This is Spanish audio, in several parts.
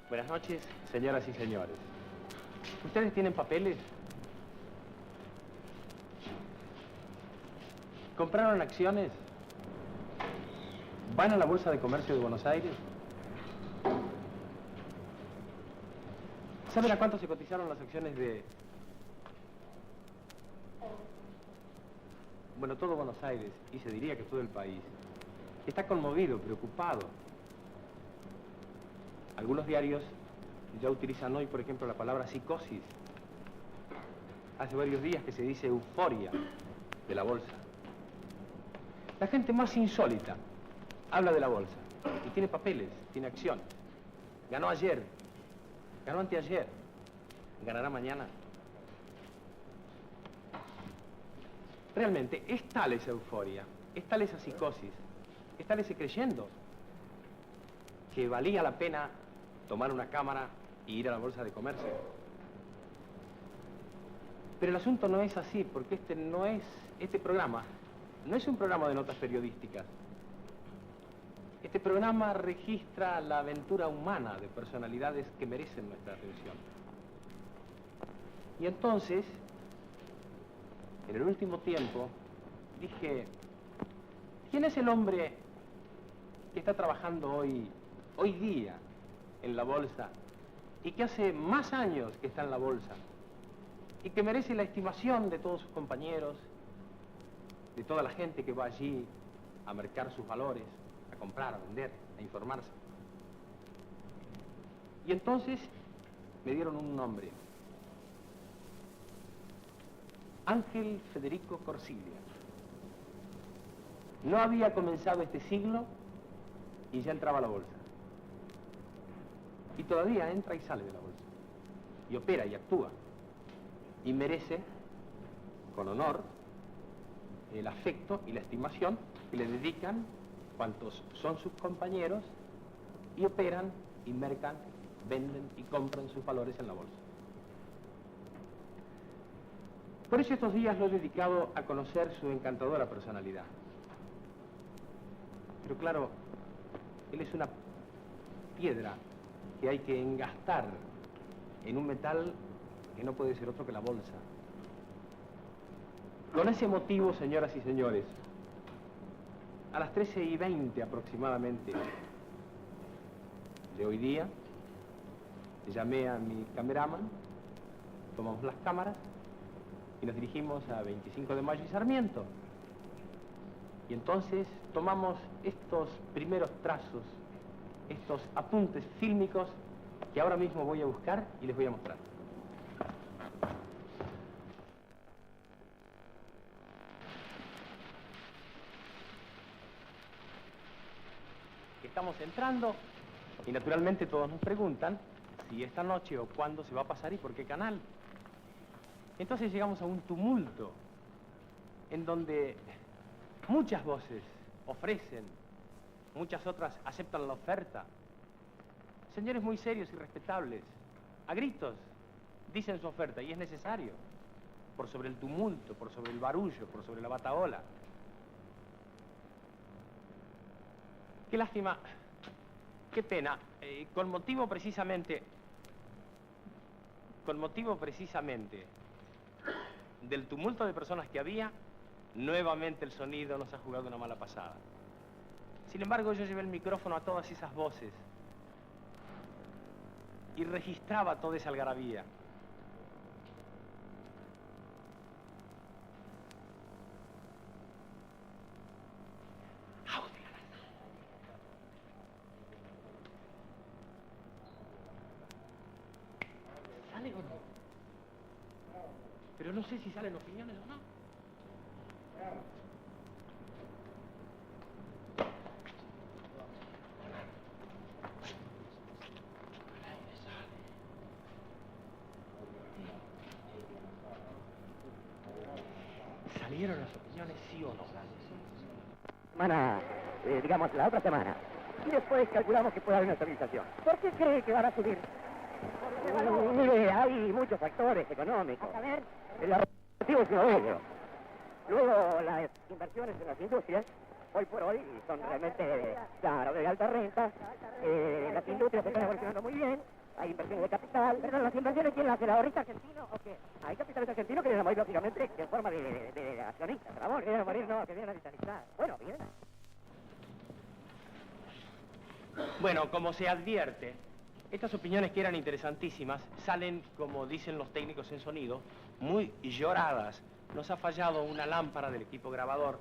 Buenas noches, señoras y señores. ¿Ustedes tienen papeles? ¿Compraron acciones? ¿Van a la Bolsa de Comercio de Buenos Aires? ¿Saben a cuánto se cotizaron las acciones de... Bueno, todo Buenos Aires, y se diría que todo el país, está conmovido, preocupado. Algunos diarios ya utilizan hoy, por ejemplo, la palabra psicosis. Hace varios días que se dice euforia de la bolsa. La gente más insólita habla de la bolsa y tiene papeles, tiene acciones. Ganó ayer, ganó anteayer, ganará mañana. Realmente, es tal esa euforia, es tal esa psicosis, es tal ese creyendo que valía la pena tomar una cámara y ir a la Bolsa de Comercio. Pero el asunto no es así, porque este programa no es un programa de notas periodísticas. Este programa registra la aventura humana de personalidades que merecen nuestra atención. Y entonces, en el último tiempo, dije, ¿quién es el hombre que está trabajando hoy día en la bolsa y que hace más años que está en la bolsa y que merece la estimación de todos sus compañeros, de toda la gente que va allí a mercar sus valores, a comprar, a vender, a informarse? Y entonces me dieron un nombre: Ángel Federico Corsiglia. No había comenzado este siglo y ya entraba a la bolsa. Y todavía entra y sale de la bolsa. Y opera y actúa. Y merece, con honor, el afecto y la estimación que le dedican cuantos son sus compañeros y operan y mercan, venden y compran sus valores en la bolsa. Por eso estos días lo he dedicado a conocer su encantadora personalidad. Pero claro, él es una piedra que hay que engastar en un metal que no puede ser otro que la bolsa. Con ese motivo, señoras y señores, a las 13:20 aproximadamente de hoy día, llamé a mi cameraman, tomamos las cámaras y nos dirigimos a 25 de Mayo y Sarmiento. Y entonces tomamos estos primeros trazos, estos apuntes fílmicos que ahora mismo voy a buscar y les voy a mostrar. Estamos entrando y naturalmente todos nos preguntan si esta noche o cuándo se va a pasar y por qué canal. Entonces llegamos a un tumulto en donde muchas voces ofrecen, muchas otras aceptan la oferta. Señores muy serios y respetables, a gritos, dicen su oferta, y es necesario, por sobre el tumulto, por sobre el barullo, por sobre la batahola. Qué lástima, qué pena, con motivo precisamente del tumulto de personas que había, nuevamente el sonido nos ha jugado una mala pasada. Sin embargo, yo llevé el micrófono a todas esas voces y registraba toda esa algarabía. ¿Sale o no? Pero no sé si salen opiniones o no. ¿Salieron las opiniones sí o no? Semana, digamos, la otra semana. Y después calculamos que puede haber una estabilización. ¿Por qué cree que van a subir? Mire, hay muchos factores económicos. A ver. El objetivo es uno de ellos. Luego, las inversiones en las industrias, hoy por hoy, son realmente, claro, de alta renta. Las industrias se están evolucionando muy bien. hay inversiones de capital. Pero las inversiones, ¿quién las hace? ¿El ahorrista argentino o qué? Hay capitales argentinos que vienen a morir, lógicamente, en forma de accionistas, por favor, que vienen a morir, no, que vienen a vitalizar. Bueno, bien. Bueno, como se advierte, estas opiniones que eran interesantísimas salen, como dicen los técnicos en sonido, muy lloradas. Nos ha fallado una lámpara del equipo grabador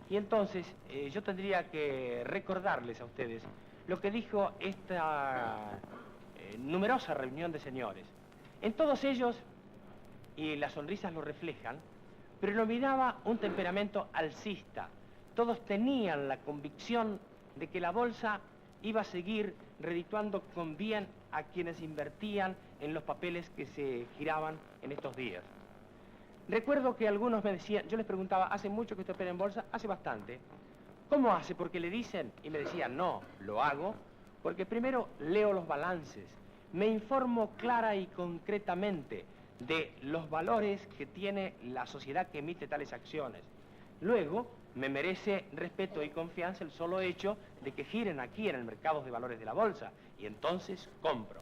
y entonces yo tendría que recordarles a ustedes lo que dijo esta numerosa reunión de señores. En todos ellos, y las sonrisas lo reflejan, predominaba un temperamento alcista. Todos tenían la convicción de que la bolsa iba a seguir redituando con bien a quienes invertían en los papeles que se giraban en estos días. Recuerdo que algunos me decían, yo les preguntaba, ¿hace mucho que usted opera en bolsa? Hace bastante. ¿Cómo hace? Porque le dicen, y me decían, no, lo hago porque primero leo los balances, me informo clara y concretamente de los valores que tiene la sociedad que emite tales acciones. Luego, me merece respeto y confianza el solo hecho de que giren aquí en el mercado de valores de la bolsa, y entonces compro.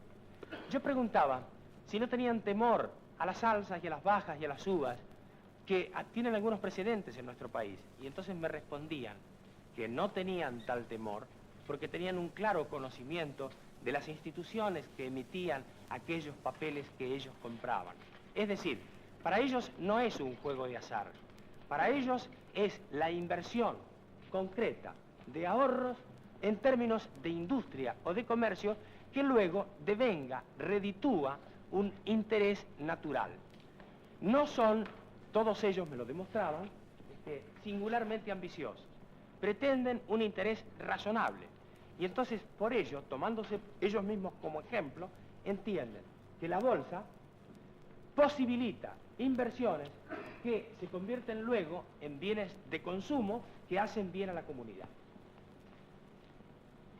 Yo preguntaba si no tenían temor a las alzas y a las bajas y a las subas que tienen algunos precedentes en nuestro país, y entonces me respondían que no tenían tal temor porque tenían un claro conocimiento de las instituciones que emitían aquellos papeles que ellos compraban. Es decir, para ellos no es un juego de azar, para ellos es la inversión concreta de ahorros en términos de industria o de comercio que luego devenga, reditúa un interés natural. No son, todos ellos me lo demostraban, singularmente ambiciosos. Pretenden un interés razonable. Y entonces, por ello, tomándose ellos mismos como ejemplo, entienden que la bolsa posibilita inversiones que se convierten luego en bienes de consumo que hacen bien a la comunidad.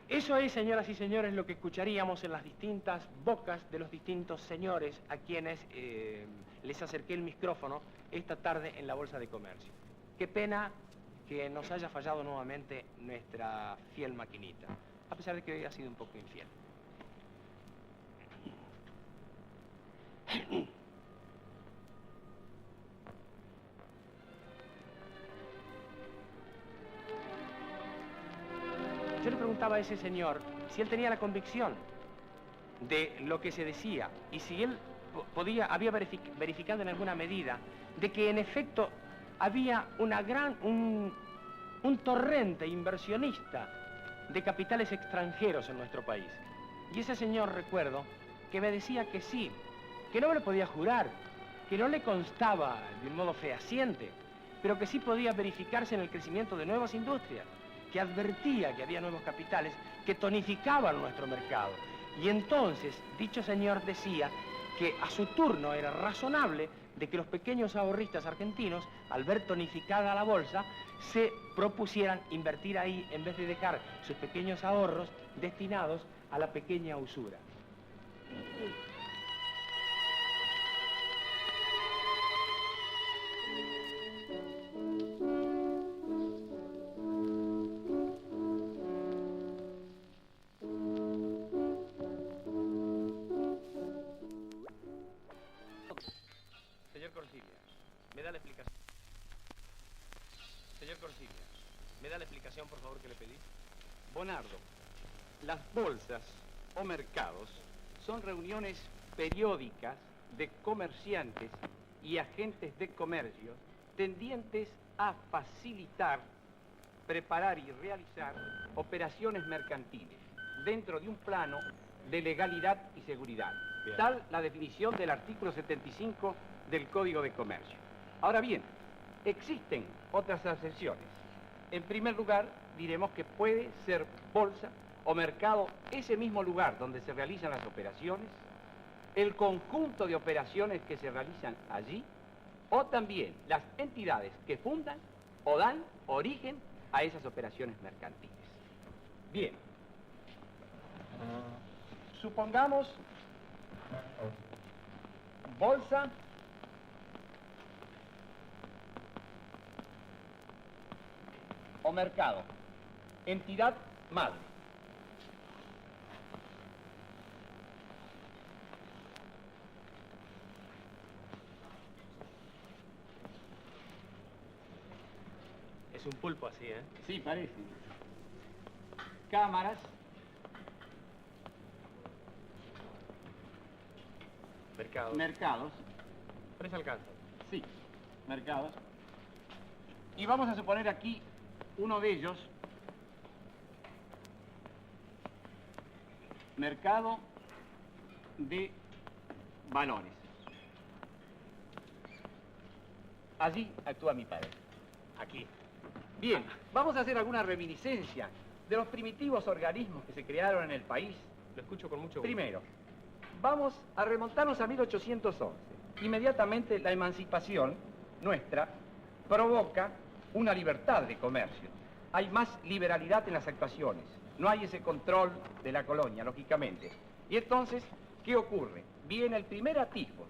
Eso es, señoras y señores, lo que escucharíamos en las distintas bocas de los distintos señores a quienes les acerqué el micrófono esta tarde en la Bolsa de Comercio. Qué pena que nos haya fallado nuevamente nuestra fiel maquinita, a pesar de que hoy ha sido un poco infiel. Yo le preguntaba a ese señor si él tenía la convicción de lo que se decía y si él había verificado en alguna medida de que en efecto había un torrente inversionista de capitales extranjeros en nuestro país. Y ese señor, recuerdo, que me decía que sí, que no me lo podía jurar, que no le constaba de un modo fehaciente, pero que sí podía verificarse en el crecimiento de nuevas industrias, que advertía que había nuevos capitales que tonificaban nuestro mercado. Y entonces, dicho señor decía que a su turno era razonable de que los pequeños ahorristas argentinos, al ver tonificada la bolsa, se propusieran invertir ahí en vez de dejar sus pequeños ahorros destinados a la pequeña usura. Señor Corsiglia, ¿me da la explicación? Señor Corsiglia, ¿me da la explicación, por favor, que le pedí? Bonardo, las bolsas o mercados son reuniones periódicas de comerciantes y agentes de comercio tendientes a facilitar, preparar y realizar operaciones mercantiles dentro de un plano de legalidad y seguridad. Bien. Tal la definición del artículo 75 del Código de Comercio. Ahora bien, existen otras excepciones. En primer lugar, diremos que puede ser bolsa o mercado ese mismo lugar donde se realizan las operaciones, el conjunto de operaciones que se realizan allí, o también las entidades que fundan o dan origen a esas operaciones mercantiles. Bien, supongamos bolsa o mercado, entidad madre. un pulpo así, ¿eh? Sí, parece. Cámaras. Mercados. Mercados. Por eso alcanza. Sí, mercados. Y vamos a suponer aquí uno de ellos. Mercado de balones. Allí actúa mi padre. Aquí. Bien, vamos a hacer alguna reminiscencia de los primitivos organismos que se crearon en el país. Lo escucho con mucho gusto. Primero, vamos a remontarnos a 1811. Inmediatamente la emancipación nuestra provoca una libertad de comercio. Hay más liberalidad en las actuaciones. No hay ese control de la colonia, lógicamente. Y entonces, ¿qué ocurre? Viene el primer atisbo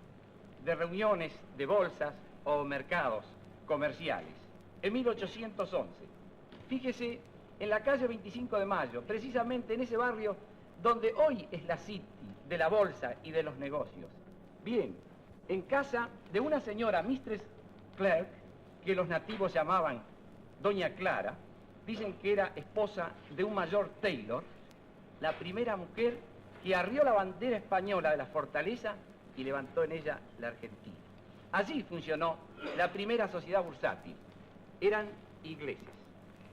de reuniones de bolsas o mercados comerciales en 1811. Fíjese, en la calle 25 de Mayo, precisamente en ese barrio donde hoy es la City de la bolsa y de los negocios. Bien, en casa de una señora, Mistress Clark, que los nativos llamaban Doña Clara, dicen que era esposa de un mayor Taylor, la primera mujer que arrió la bandera española de la fortaleza y levantó en ella la Argentina. Allí funcionó la primera sociedad bursátil. Eran ingleses.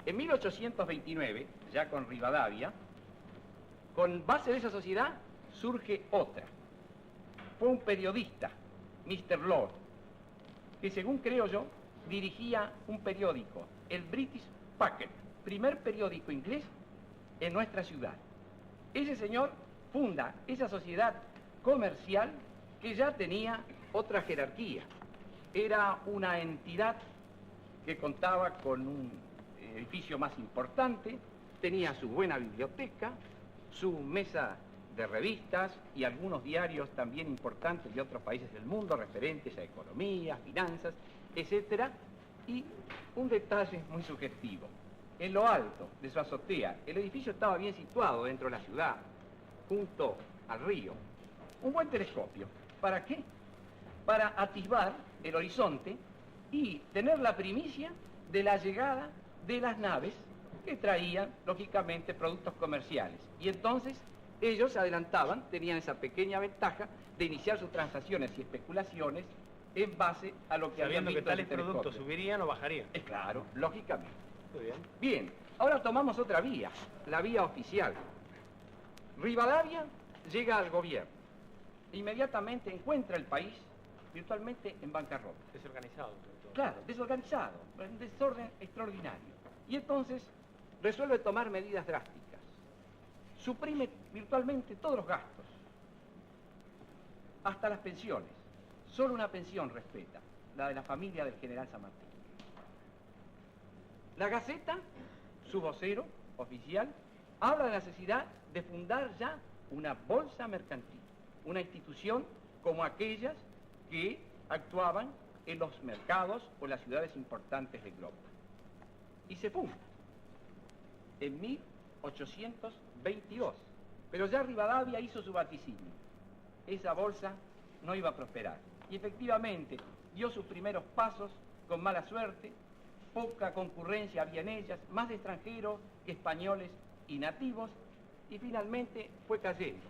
En 1829, ya con Rivadavia, con base de esa sociedad surge otra. Fue un periodista, Mr. Lord, que según creo yo, dirigía un periódico, el British Packet, primer periódico inglés en nuestra ciudad. Ese señor funda esa sociedad comercial que ya tenía otra jerarquía. Era una entidad que contaba con un edificio más importante, tenía su buena biblioteca, su mesa de revistas y algunos diarios también importantes de otros países del mundo referentes a economía, finanzas, etcétera, y un detalle muy sugestivo. En lo alto de su azotea, el edificio estaba bien situado dentro de la ciudad, junto al río. Un buen telescopio. ¿Para qué? Para atisbar el horizonte y tener la primicia de la llegada de las naves que traían, lógicamente, productos comerciales. Y entonces ellos se adelantaban, tenían esa pequeña ventaja de iniciar sus transacciones y especulaciones en base a lo que habían Sabiendo visto que en tales el productos telescopio. subirían o bajarían. Claro, lógicamente. Muy bien. Bien, ahora tomamos otra vía, la vía oficial. Rivadavia llega al gobierno. Inmediatamente encuentra el país virtualmente en bancarrota. Desorganizado, sobre todo. Claro, desorganizado, un desorden extraordinario. Y entonces resuelve tomar medidas drásticas. Suprime virtualmente todos los gastos, hasta las pensiones. Solo una pensión respeta, la de la familia del general San Martín. La Gaceta, su vocero oficial, habla de la necesidad de fundar ya una bolsa mercantil, una institución como aquellas que actuaban en los mercados o en las ciudades importantes de Europa. Y se funda en 1822. Pero ya Rivadavia hizo su vaticinio. Esa bolsa no iba a prosperar. Y efectivamente dio sus primeros pasos con mala suerte, poca concurrencia había en ellas, más de extranjeros que españoles y nativos, y finalmente fue cayendo,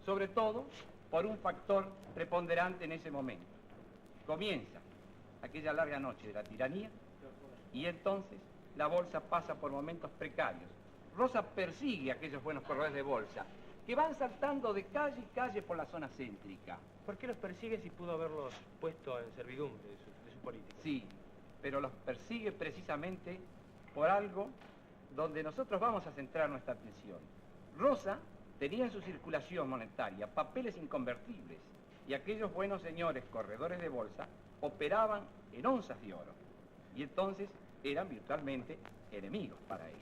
sobre todo por un factor preponderante en ese momento. Comienza aquella larga noche de la tiranía y entonces la bolsa pasa por momentos precarios. Rosa persigue a aquellos buenos corredores de bolsa que van saltando de calle y calle por la zona céntrica. ¿Por qué los persigue si pudo haberlos puesto en servidumbre de su política? Sí, pero los persigue precisamente por algo donde nosotros vamos a centrar nuestra atención. Rosa tenía en su circulación monetaria papeles inconvertibles y aquellos buenos señores corredores de bolsa operaban en onzas de oro y entonces eran virtualmente enemigos para él.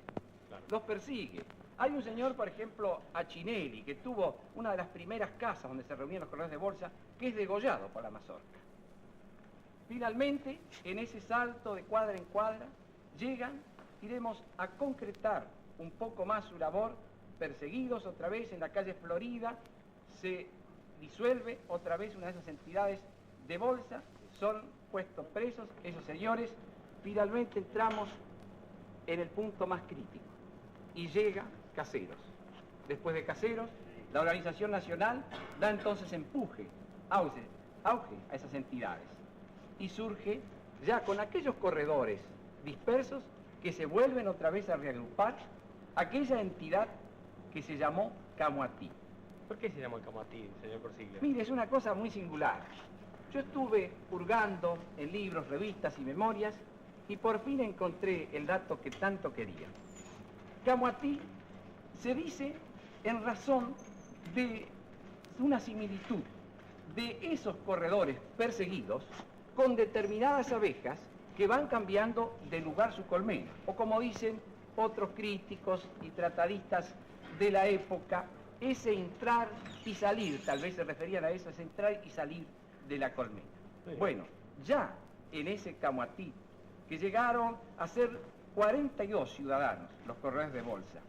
Claro. Los persigue. Hay un señor, por ejemplo, Achinelli, que tuvo una de las primeras casas donde se reunían los corredores de bolsa, que es degollado por la mazorca. Finalmente, en ese salto de cuadra en cuadra, llegan, iremos a concretar un poco más su labor, perseguidos otra vez en la calle Florida, se disuelve otra vez una de esas entidades de bolsa, son puestos presos esos señores, finalmente entramos en el punto más crítico y llega Caseros. Después de Caseros, la organización nacional da entonces auge a esas entidades y surge ya con aquellos corredores dispersos que se vuelven otra vez a reagrupar aquella entidad que se llamó Camoatí. ¿Por qué se llamó el Camoatí, señor Corsiglia? Mire, es una cosa muy singular. Yo estuve hurgando en libros, revistas y memorias y por fin encontré el dato que tanto quería. Camoatí se dice en razón de una similitud de esos corredores perseguidos con determinadas abejas que van cambiando de lugar su colmena, o como dicen otros críticos y tratadistas de la época, ese entrar y salir, tal vez se referían a eso, ese entrar y salir de la colmena. Sí. Bueno, ya en ese Camoatí, que llegaron a ser 42 ciudadanos, los corredores de bolsa,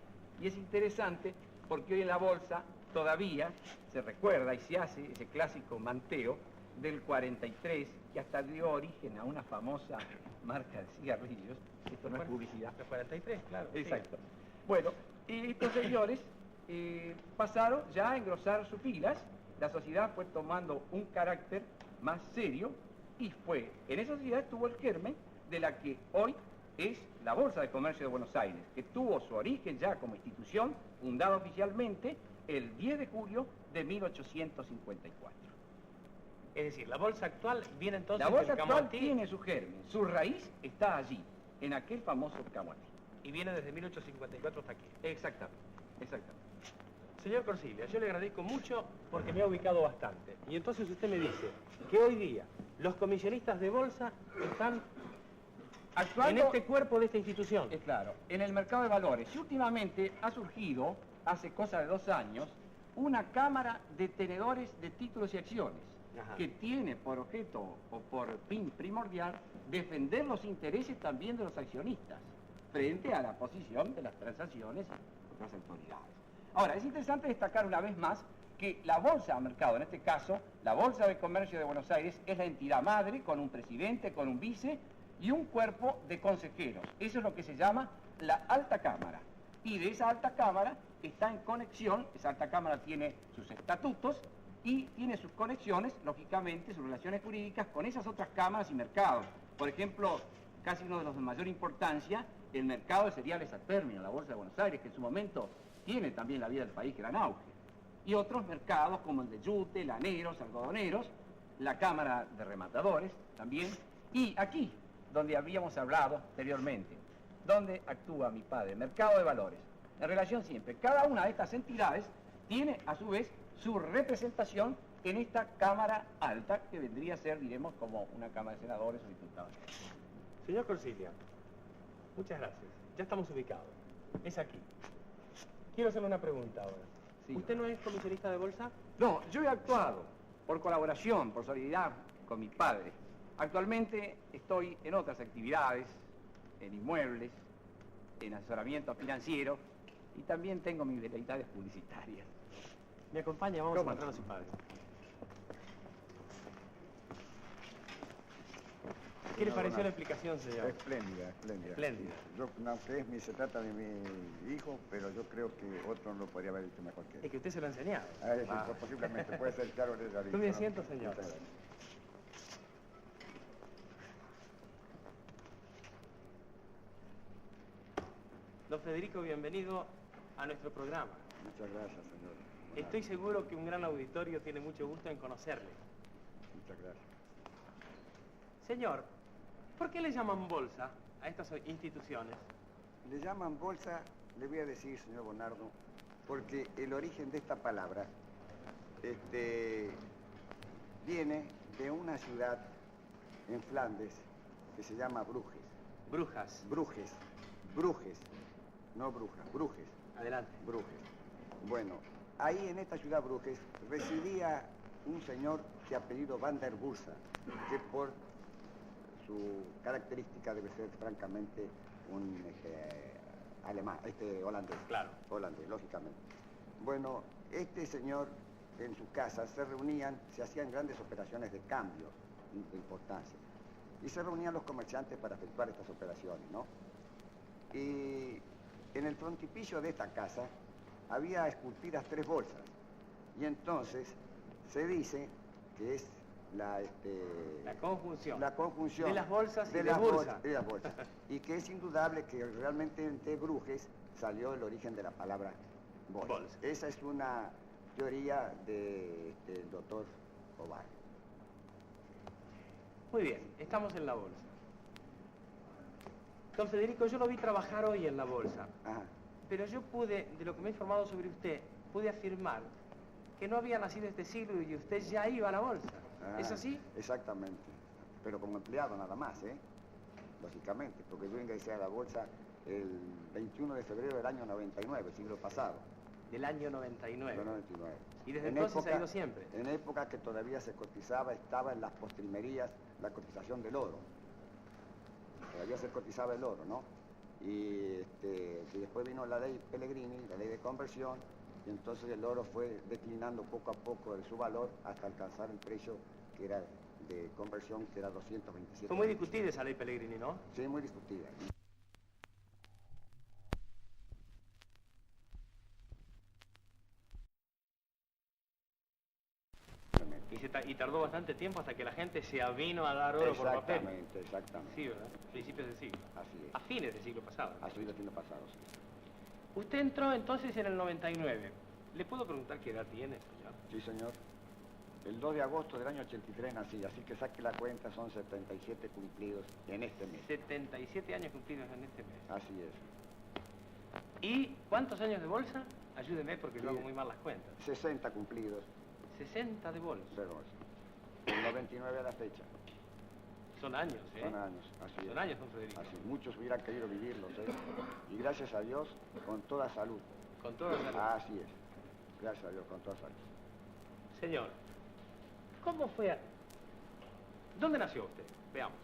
y es interesante porque hoy en la bolsa todavía se recuerda y se hace ese clásico manteo del 43, que hasta dio origen a una famosa marca de cigarrillos. Esto no es publicidad. Los 43, claro. Exacto. Bueno, y estos señores pasaron ya a engrosar sus filas. La sociedad fue tomando un carácter más serio y fue, en esa sociedad estuvo el germen de la que hoy es la Bolsa de Comercio de Buenos Aires, que tuvo su origen ya como institución, fundada oficialmente el 10 de julio de 1854. Es decir, la bolsa actual viene entonces La bolsa del actual Camoatí tiene su germen, su raíz está allí, en aquel famoso Camoatí. y viene desde 1854 hasta aquí. Exactamente, exactamente. Señor Corsiglia, yo le agradezco mucho porque me ha ubicado bastante. Y entonces usted me dice que hoy día los comisionistas de bolsa están Actuando, en este cuerpo de esta institución. claro, en el mercado de valores. Y últimamente ha surgido, hace cosa de 2 años, una cámara de tenedores de títulos y acciones, Ajá. que tiene por objeto o por fin primordial defender los intereses también de los accionistas frente a la posición de las transacciones de las autoridades. Ahora, es interesante destacar una vez más que la Bolsa de Mercado, en este caso, la Bolsa de Comercio de Buenos Aires, es la entidad madre con un presidente, con un vice y un cuerpo de consejeros. Eso es lo que se llama la Alta Cámara. Y de esa Alta Cámara está en conexión, esa Alta Cámara tiene sus estatutos y tiene sus conexiones, lógicamente, sus relaciones jurídicas con esas otras cámaras y mercados. Por ejemplo, casi uno de los de mayor importancia, el mercado de cereales a término, la Bolsa de Buenos Aires, que en su momento tiene también la vida del país gran auge. Y otros mercados como el de yute, laneros, algodoneros, la Cámara de Rematadores también. Y aquí, donde habíamos hablado anteriormente, donde actúa mi padre, el mercado de valores. En relación siempre, cada una de estas entidades tiene a su vez su representación en esta Cámara Alta, que vendría a ser, diremos, como una Cámara de Senadores o Diputados. Señor Corsiglia, muchas gracias. Ya estamos ubicados. Es aquí. Quiero hacerle una pregunta ahora. Sí. ¿Usted no es comisionista de bolsa? No, yo he actuado por colaboración, por solidaridad con mi padre. Actualmente estoy en otras actividades, en inmuebles, en asesoramiento financiero y también tengo mis veleidades publicitarias. Me acompaña, vamos a ¿Cómo no? encontrar a su padre. ¿Qué le pareció la explicación, señor? Espléndida, espléndida. Espléndida. Yo, aunque se trata de mi hijo, pero yo creo que otro no lo podría haber dicho mejor que él. Es que usted se lo ha enseñado. Posiblemente, puede ser claro de la Tome asiento, señor. Muchas gracias. Don Federico, bienvenido a nuestro programa. Muchas gracias, señor. Estoy seguro que un gran auditorio tiene mucho gusto en conocerle. Muchas gracias. Señor, ¿por qué le llaman bolsa a estas instituciones? Le llaman bolsa, le voy a decir, señor Bonardo, porque el origen de esta palabra viene de una ciudad en Flandes que se llama Bruges. Brujas. Bruges, no Brujas, Bruges. Adelante. Bruges. Bueno, ahí en esta ciudad Bruges residía un señor de apellido Van der Bursa, que por su característica debe ser francamente un alemán, holandés. Claro. Holandés, lógicamente. Bueno, este señor en su casa se reunían, se hacían grandes operaciones de cambio de importancia. Y se reunían los comerciantes para efectuar estas operaciones, ¿no? Y en el frontispicio de esta casa había esculpidas 3 bolsas. Y entonces se dice que es la conjunción de las bolsas de y de las bursa. de las bolsas. Y que es indudable que realmente de Bruges salió el origen de la palabra bolsa. Bolsa. Esa es una teoría del doctor Ovar. Muy bien, estamos en la bolsa. Don Federico, yo lo vi trabajar hoy en la bolsa, Ajá. pero yo pude, de lo que me he informado sobre usted, pude afirmar que no había nacido este siglo y usted ya iba a la bolsa. ¿Es así? Exactamente. Pero como empleado nada más, ¿eh? Lógicamente, porque yo ingresé a la bolsa el 21 de febrero del año 99, siglo pasado. Del año 99. 99. ¿Y desde entonces ha ido siempre? En época que todavía se cotizaba, estaba en las postrimerías la cotización del oro. Todavía se cotizaba el oro, ¿no? Y después vino la ley Pellegrini, la ley de conversión, y entonces el oro fue declinando poco a poco de su valor hasta alcanzar el precio que era de conversión, que era 227. Fue muy discutida esa ley Pellegrini, ¿no? Sí, muy discutida. Y tardó bastante tiempo hasta que la gente se avino a dar oro por papel. Exactamente, exactamente. Sí, ¿verdad? Principios del siglo. Así es. A fines del siglo pasado. Así es, el siglo pasado, sí. Usted entró entonces en el 99. ¿Le puedo preguntar qué edad tiene, señor? Sí, señor. El 2 de agosto del año 83 nací, así que saque la cuenta, son 77 cumplidos en este mes. 77 años cumplidos en este mes. Así es. ¿Y cuántos años de bolsa? Ayúdeme porque yo Sí. hago muy mal las cuentas. 60 cumplidos 60 de bolsa. de bolsa. Del 99 a la fecha. Son años, ¿eh? Son años, así es. Son años, don Federico. Así, muchos hubieran querido vivirlos, ¿eh? Y gracias a Dios, con toda salud. Con toda la salud. Así es. Gracias a Dios, con toda salud. Señor, ¿cómo fue? ¿Dónde nació usted? Veamos.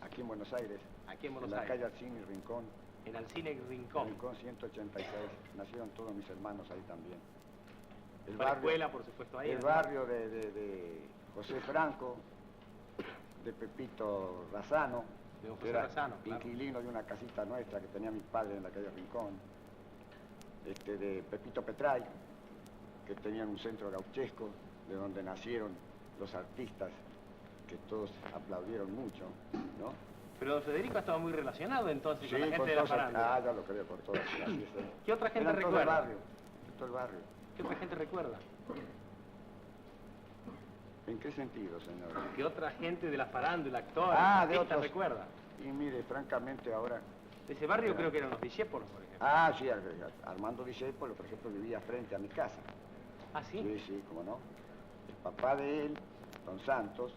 Aquí en Buenos Aires. Aquí en Buenos la Aires. calle Alcine y Rincón. En Alcine Rincón. Rincón 186. Nacieron todos mis hermanos ahí también. El Para la escuela, por supuesto, ahí. El ¿no? barrio de José Franco, de Pepito Razano, De don que José era Razano, claro. inquilino de una casita nuestra que tenía mi padre en la calle Rincón, de Pepito Petray, que tenían un centro gauchesco, de donde nacieron los artistas que todos aplaudieron mucho, ¿no? Pero don Federico estaba muy relacionado entonces Sí, con la gente con de la todos, farándula. ya lo creo, por todas. Así es, ¿eh? ¿Qué otra gente Eran todo el recuerda? barrio, todo el barrio. ¿Qué otra gente recuerda? ¿En qué sentido, señor? ¿Qué otra gente de la farándula, actores, de artistas otros. recuerda? Y mire, francamente ahora... De ese barrio creo que eran los discípulos, por ejemplo. Sí, Armando Discépolo, por ejemplo, vivía frente a mi casa. ¿Ah, sí? Sí, cómo no. El papá de él, don Santos,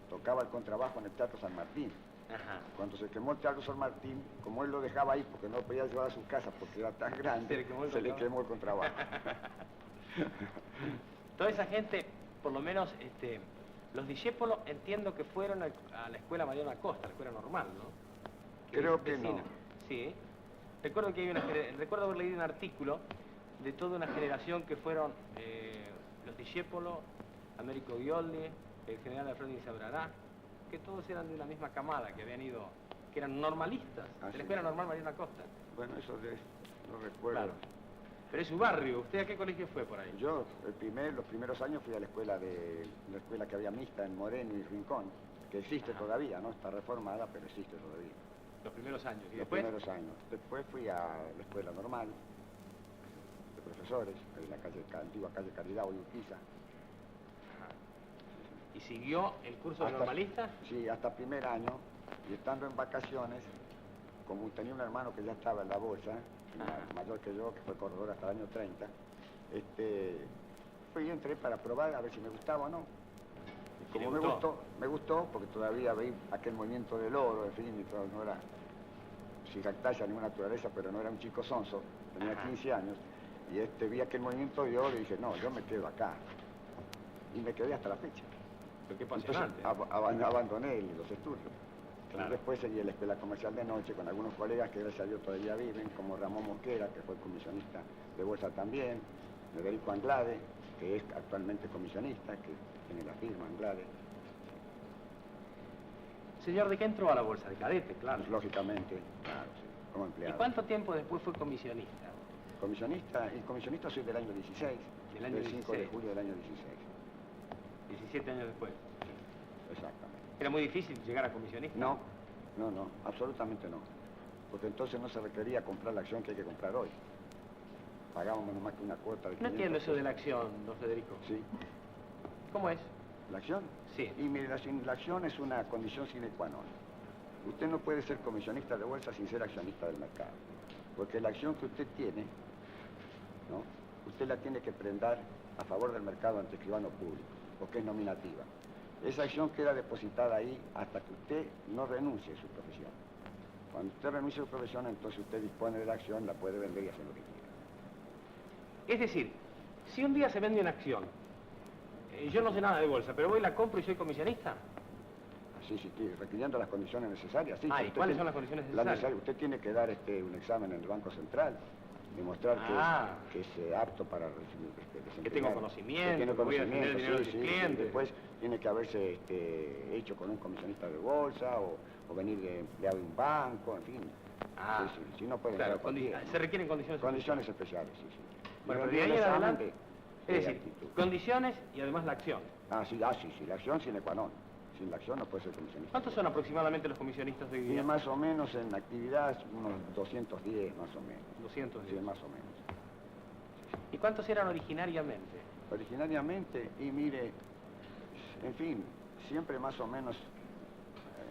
tocaba el contrabajo en el Teatro San Martín. Ajá. Cuando se quemó el Teatro San Martín, como él lo dejaba ahí porque no lo podía llevar a su casa porque era tan grande, se le quemó el contrabajo. Toda esa gente, por lo menos, los discípulos entiendo que fueron a la escuela Mariano Acosta, la escuela normal, ¿no? Creo es que vecina. no. Sí. Recuerdo que recuerdo haber leído un artículo de toda una generación que fueron los discípulos, Américo Violli, el general Alfredo Insaurrará, que todos eran de una misma camada, que habían ido, que eran normalistas, de sí. la escuela normal Mariano Acosta. Bueno, eso no recuerdo. Claro. Pero es su barrio. ¿Usted a qué colegio fue por ahí? Yo, los primeros años fui a la escuela que había mixta en Moreno y Rincón, que existe todavía, ¿no? Está reformada, pero existe todavía. Los primeros años. ¿Y Los después? primeros años. Después fui a la escuela normal de profesores, en la antigua calle Caridad, hoy Urquiza. ¿Y siguió el curso de normalista? Sí, hasta primer año, y estando en vacaciones, como tenía un hermano que ya estaba en la bolsa, mayor que yo, que fue corredor hasta el año 30, fui y entré para probar a ver si me gustaba o no. Y como me gustó, porque todavía veí aquel movimiento del oro, en fin, y todo, no era sin jactancia ninguna naturaleza, pero no era un chico sonso, tenía 15 años, y vi aquel movimiento de oro y dije, no, yo me quedo acá. Y me quedé hasta la fecha. Pero qué Entonces apasionante. abandoné los estudios. Claro. Y después seguí en la escuela comercial de noche con algunos colegas que gracias a Dios todavía viven, como Ramón Mosquera, que fue comisionista de bolsa también, Federico Anglade, que es actualmente comisionista, que tiene la firma Anglade. Señor, ¿de qué entró a la bolsa? De cadete, claro. Lógicamente, claro, sí. como ¿Y empleado. cuánto tiempo después fue comisionista? El comisionista soy del año 16, Del año del 5 de 16. julio del año 16. 17 años después. Exactamente. ¿Era muy difícil llegar a comisionista? No, absolutamente no. Porque entonces no se requería comprar la acción que hay que comprar hoy. Pagábamos menos más que una cuota de 500 No entiendo eso de la pesos. acción, don Federico. Sí. ¿Cómo es? ¿La acción? Sí. Y mire, la acción es una condición sine qua non. Usted no puede ser comisionista de bolsa sin ser accionista del mercado. Porque la acción que usted tiene, ¿no? Usted la tiene que prendar a favor del mercado ante escribano público, porque es nominativa. Esa acción queda depositada ahí hasta que usted no renuncie a su profesión. Cuando usted renuncia a su profesión, entonces usted dispone de la acción, la puede vender y hacer lo que quiera. Es decir, si un día se vende una acción, yo no sé nada de bolsa, pero voy, la compro y soy comisionista. Sí, requiriendo las condiciones necesarias. Sí, Ah, si ¿y usted cuáles tiene- son las condiciones necesarias? Usted tiene que dar un examen en el Banco Central, demostrar que es apto para recibir, Que tengo conocimiento, tiene que voy a defender el dinero sí, del sí, cliente. Después tiene que haberse hecho con un comisionista de bolsa o venir de empleado de un banco, en fin. Ah, Si no puede claro, entrar cualquiera, ¿no? se requieren condiciones Condiciones especiales, sí. Bueno, Y pero de ahí el en examen adelante, de es decir, actitud. condiciones y además la acción. Sí, la acción sine qua non. Sin la acción no puede ser comisionista. ¿Cuántos son aproximadamente los comisionistas de hoy Y día? más o menos en actividad unos 210 más o menos. 210. Sí, más o menos. ¿Y cuántos eran originariamente? Originariamente, y mire, en fin, siempre más o menos,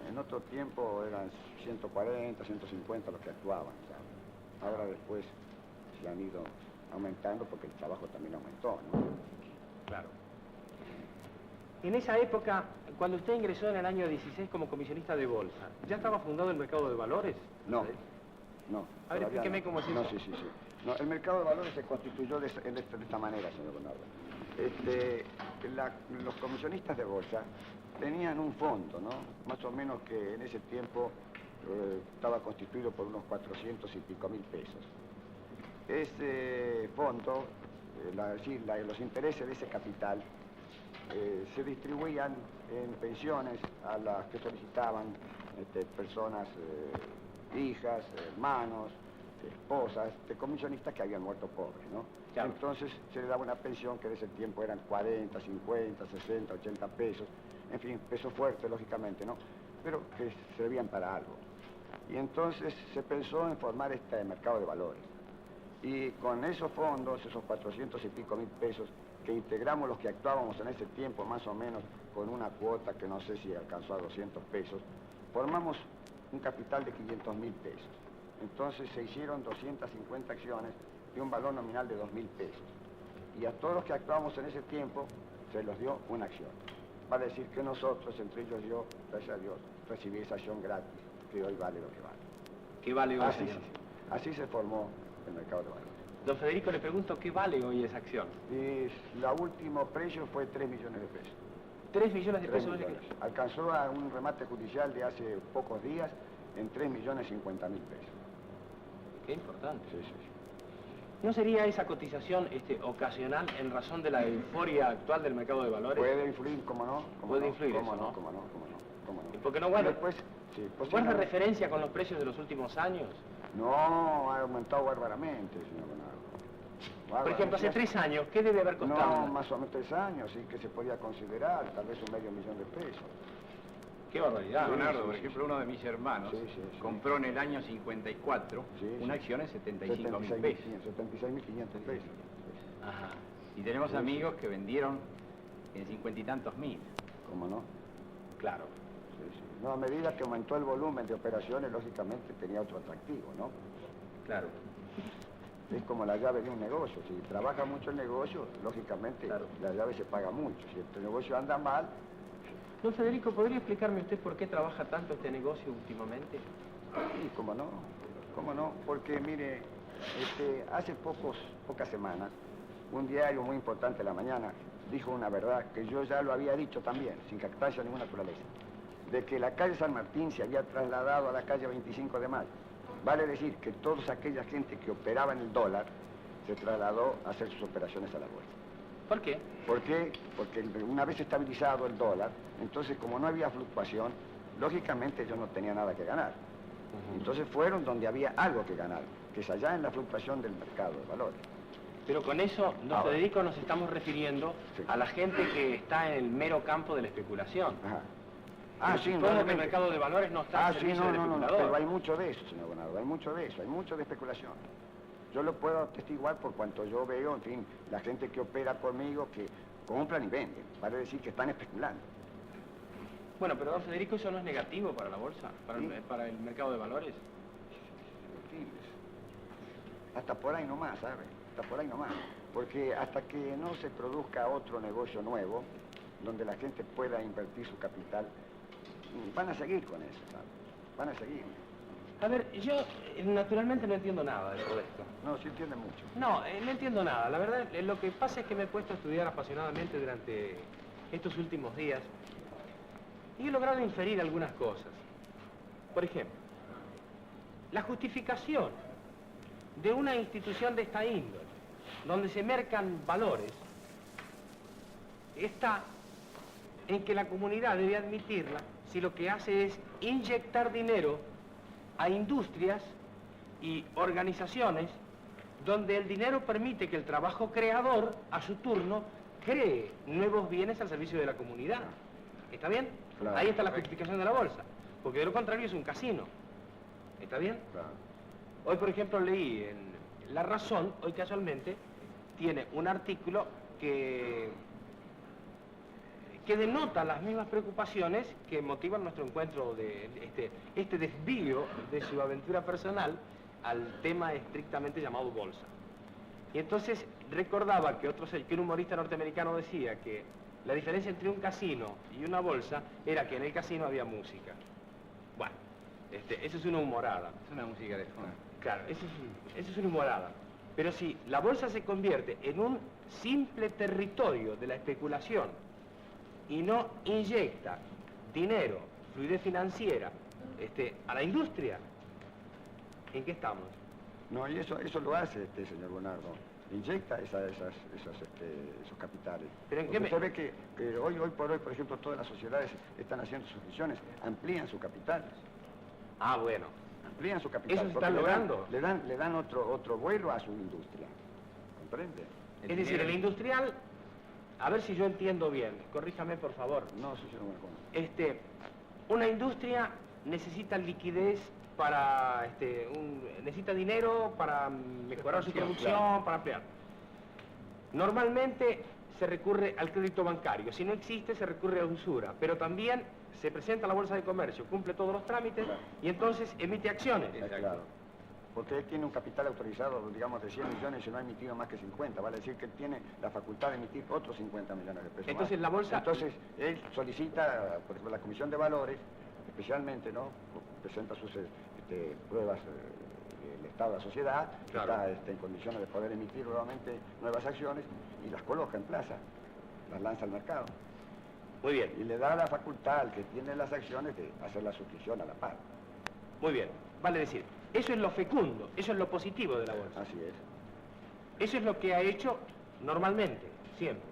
en otro tiempo eran 140, 150 los que actuaban, ¿sabe? Ahora después se han ido aumentando porque el trabajo también aumentó, ¿no? Claro. En esa época, cuando usted ingresó en el año 16 como comisionista de bolsa, ¿ya estaba fundado el mercado de valores? No, ¿Sí? no. A ver, todavía explíqueme no. cómo es No, eso. sí. No, el mercado de valores se constituyó de esta manera, señor Bernardo. Los comisionistas de bolsa tenían un fondo, ¿no? Más o menos que en ese tiempo estaba constituido por unos 400 y pico mil pesos. Ese fondo, los intereses de ese capital se distribuían en pensiones a las que solicitaban personas, hijas, hermanos, esposas de comisionistas que habían muerto pobres, ¿no? Claro. Entonces se le daba una pensión que en ese tiempo eran 40, 50, 60, 80 pesos, en fin, pesos fuertes, lógicamente, ¿no? Pero que servían para algo. Y entonces se pensó en formar este mercado de valores. Y con esos fondos, esos 400 y pico mil pesos, que integramos los que actuábamos en ese tiempo, más o menos con una cuota que no sé si alcanzó a 200 pesos, formamos un capital de 500.000 pesos. Entonces se hicieron 250 acciones de un valor nominal de 2.000 pesos. Y a todos los que actuábamos en ese tiempo se los dio una acción. Vale decir que nosotros, entre ellos yo, gracias a Dios, recibí esa acción gratis, que hoy vale lo que vale. ¿Qué vale hoy, señor? Así se formó el mercado de valores. Don Federico, le pregunto, ¿qué vale hoy esa acción? Y el último precio fue 3 millones de pesos. 3 millones de 3 pesos. millones. Alcanzó a un remate judicial de hace pocos días en 3.050.000 pesos. Qué importante. Sí. ¿No sería esa cotización ocasional en razón de la euforia actual del mercado de valores? Puede influir, ¿cómo no? Puede influir ¿Cómo eso, no? ¿no? ¿Cómo no? ¿Y por qué no guarda? Después, sí, ¿Guarda posiblemente- referencia con los precios de los últimos años? No, ha aumentado bárbaramente, señor Bernardo. Por ejemplo, hace 3 años, ¿qué debe haber costado? No, más o menos 3 años, sí que se podía considerar, tal vez un medio millón de pesos. Qué barbaridad. Leonardo, sí, por sí, ejemplo, uno de mis hermanos Sí. compró en el año 54 Sí, una sí. acción en 75.000 pesos. 76.500 pesos. Ajá. Y tenemos Sí, amigos que vendieron en 50 y tantos mil. ¿Cómo no? Claro. Sí. No, a medida que aumentó el volumen de operaciones, lógicamente tenía otro atractivo, ¿no? Claro. Es como la llave de un negocio. Si trabaja mucho el negocio, lógicamente Claro. la llave se paga mucho. Si el negocio anda mal, Don Federico, ¿podría explicarme usted por qué trabaja tanto este negocio últimamente? sí, cómo no, porque mire, hace pocas semanas, un diario muy importante de la mañana dijo una verdad que yo ya lo había dicho también, sin captarse a ninguna naturaleza, de que la calle San Martín se había trasladado a la calle 25 de Mayo. Vale decir que toda aquella gente que operaba en el dólar se trasladó a hacer sus operaciones a la bolsa. ¿Por qué? ¿Por qué? Porque una vez estabilizado el dólar, entonces como no había fluctuación, lógicamente yo no tenía nada que ganar. Entonces fueron donde había algo que ganar, que es allá en la fluctuación del mercado de valores. Pero con eso, don Ahora. Federico, nos estamos refiriendo Sí. a la gente que está en el mero campo de la especulación. Ajá. Pero Sí, supongo que el indudablemente. mercado de valores no está al Sí, servicio del no, especulador. pero hay mucho de eso, señor Bonardo, hay mucho de eso, hay mucho de especulación. Yo lo puedo atestiguar por cuanto yo veo, en fin, la gente que opera conmigo, que compran y venden, vale decir que están especulando. Bueno, pero don Federico, eso no es negativo para la bolsa, Sí. para el mercado de valores. Hasta por ahí nomás, ¿sabe? Hasta por ahí nomás. Porque hasta que no se produzca otro negocio nuevo, donde la gente pueda invertir su capital, van a seguir con eso, ¿sabe? Van a seguir. A ver, yo naturalmente no entiendo nada de todo esto. No, sí entiende mucho. No, no entiendo nada. La verdad, lo que pasa es que me he puesto a estudiar apasionadamente durante estos últimos días y he logrado inferir algunas cosas. Por ejemplo, la justificación de una institución de esta índole, donde se mercan valores, está en que la comunidad debe admitirla si lo que hace es inyectar dinero a industrias y organizaciones donde el dinero permite que el trabajo creador, a su turno, cree nuevos bienes al servicio de la comunidad. ¿Está bien? Claro. Ahí está la justificación de la bolsa, porque de lo contrario es un casino. ¿Está bien? Claro. Hoy, por ejemplo, leí en La Razón, hoy casualmente, tiene un artículo que denota las mismas preocupaciones que motivan nuestro encuentro de este desvío de su aventura personal al tema estrictamente llamado bolsa. Y entonces recordaba que un humorista norteamericano decía que la diferencia entre un casino y una bolsa era que en el casino había música. Bueno, eso es una humorada. Es una música de fondo. Claro, eso es una humorada. Pero si la bolsa se convierte en un simple territorio de la especulación y no inyecta dinero, fluidez financiera, a la industria, ¿en qué estamos? No, y eso lo hace señor Bonardo. Inyecta esos capitales. ¿Pero en qué Porque usted ve que hoy por hoy, por ejemplo, todas las sociedades están haciendo suscripciones, amplían su capital. Ah, bueno. Amplían su capital. ¿Eso se porque está logrando? Le dan otro vuelo a su industria. ¿Comprende? Es decir, el industrial, a ver si yo entiendo bien, corríjame por favor. No, sí, señor Bonardo. Una industria necesita liquidez para, necesita dinero para mejorar su producción, claro. para ampliar. Normalmente se recurre al crédito bancario, si no existe se recurre a usura, pero también se presenta a la Bolsa de Comercio, cumple todos los trámites Claro. y entonces emite acciones. Claro. Porque él tiene un capital autorizado, digamos, de 100 millones y no ha emitido más que 50. Vale decir que él tiene la facultad de emitir otros 50 millones de pesos Entonces más. la bolsa... Entonces, él solicita, por ejemplo, la Comisión de Valores, especialmente, ¿no? Presenta sus pruebas del estado de la sociedad, Claro. está en condiciones de poder emitir nuevamente nuevas acciones y las coloca en plaza, las lanza al mercado. Muy bien, Y le da la facultad al que tiene las acciones de hacer la suscripción a la par. muy bien. Vale decir, eso es lo fecundo, eso es lo positivo de la bolsa. Así es. Eso es lo que ha hecho normalmente, siempre.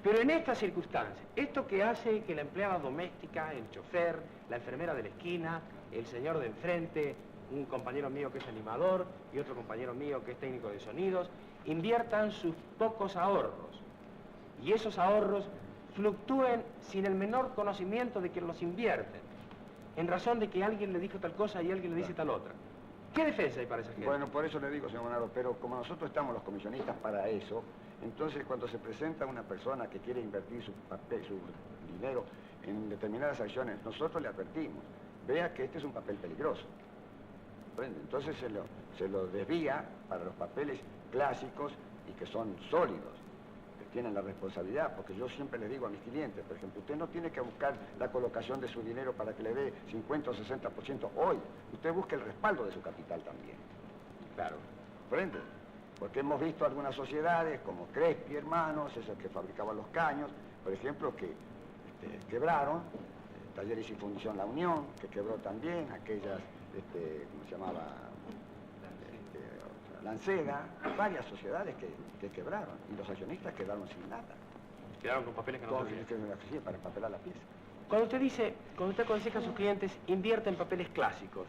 Pero en estas circunstancias, esto que hace que la empleada doméstica, el chofer, la enfermera de la esquina, el señor de enfrente, un compañero mío que es animador y otro compañero mío que es técnico de sonidos, inviertan sus pocos ahorros. Y esos ahorros fluctúen sin el menor conocimiento de quien los invierte, en razón de que alguien le dijo tal cosa y alguien le dice tal otra. ¿Qué defensa hay para esa gente? Bueno, por eso le digo, señor Bonardo, pero como nosotros estamos los comisionistas para eso, entonces cuando se presenta una persona que quiere invertir su dinero en determinadas acciones, nosotros le advertimos, vea que este es un papel peligroso. ¿Comprende? Entonces se lo desvía para los papeles clásicos y que son sólidos, que tienen la responsabilidad, porque yo siempre le digo a mis clientes, por ejemplo, usted no tiene que buscar la colocación de su dinero para que le dé 50 o 60% hoy, usted busca el respaldo de su capital también. Claro. ¿Comprende? Porque hemos visto algunas sociedades como Crespi Hermanos, esos que fabricaban los caños, por ejemplo, que quebraron, Talleres y Fundición La Unión, que quebró también, aquellas, ¿cómo se llamaba? Lanceda, varias sociedades que quebraron, y los accionistas quedaron sin nada. Quedaron con papeles que no Todos servían. tienen que para empapelar la pieza. Cuando usted aconseja a sus clientes, invierte en papeles clásicos,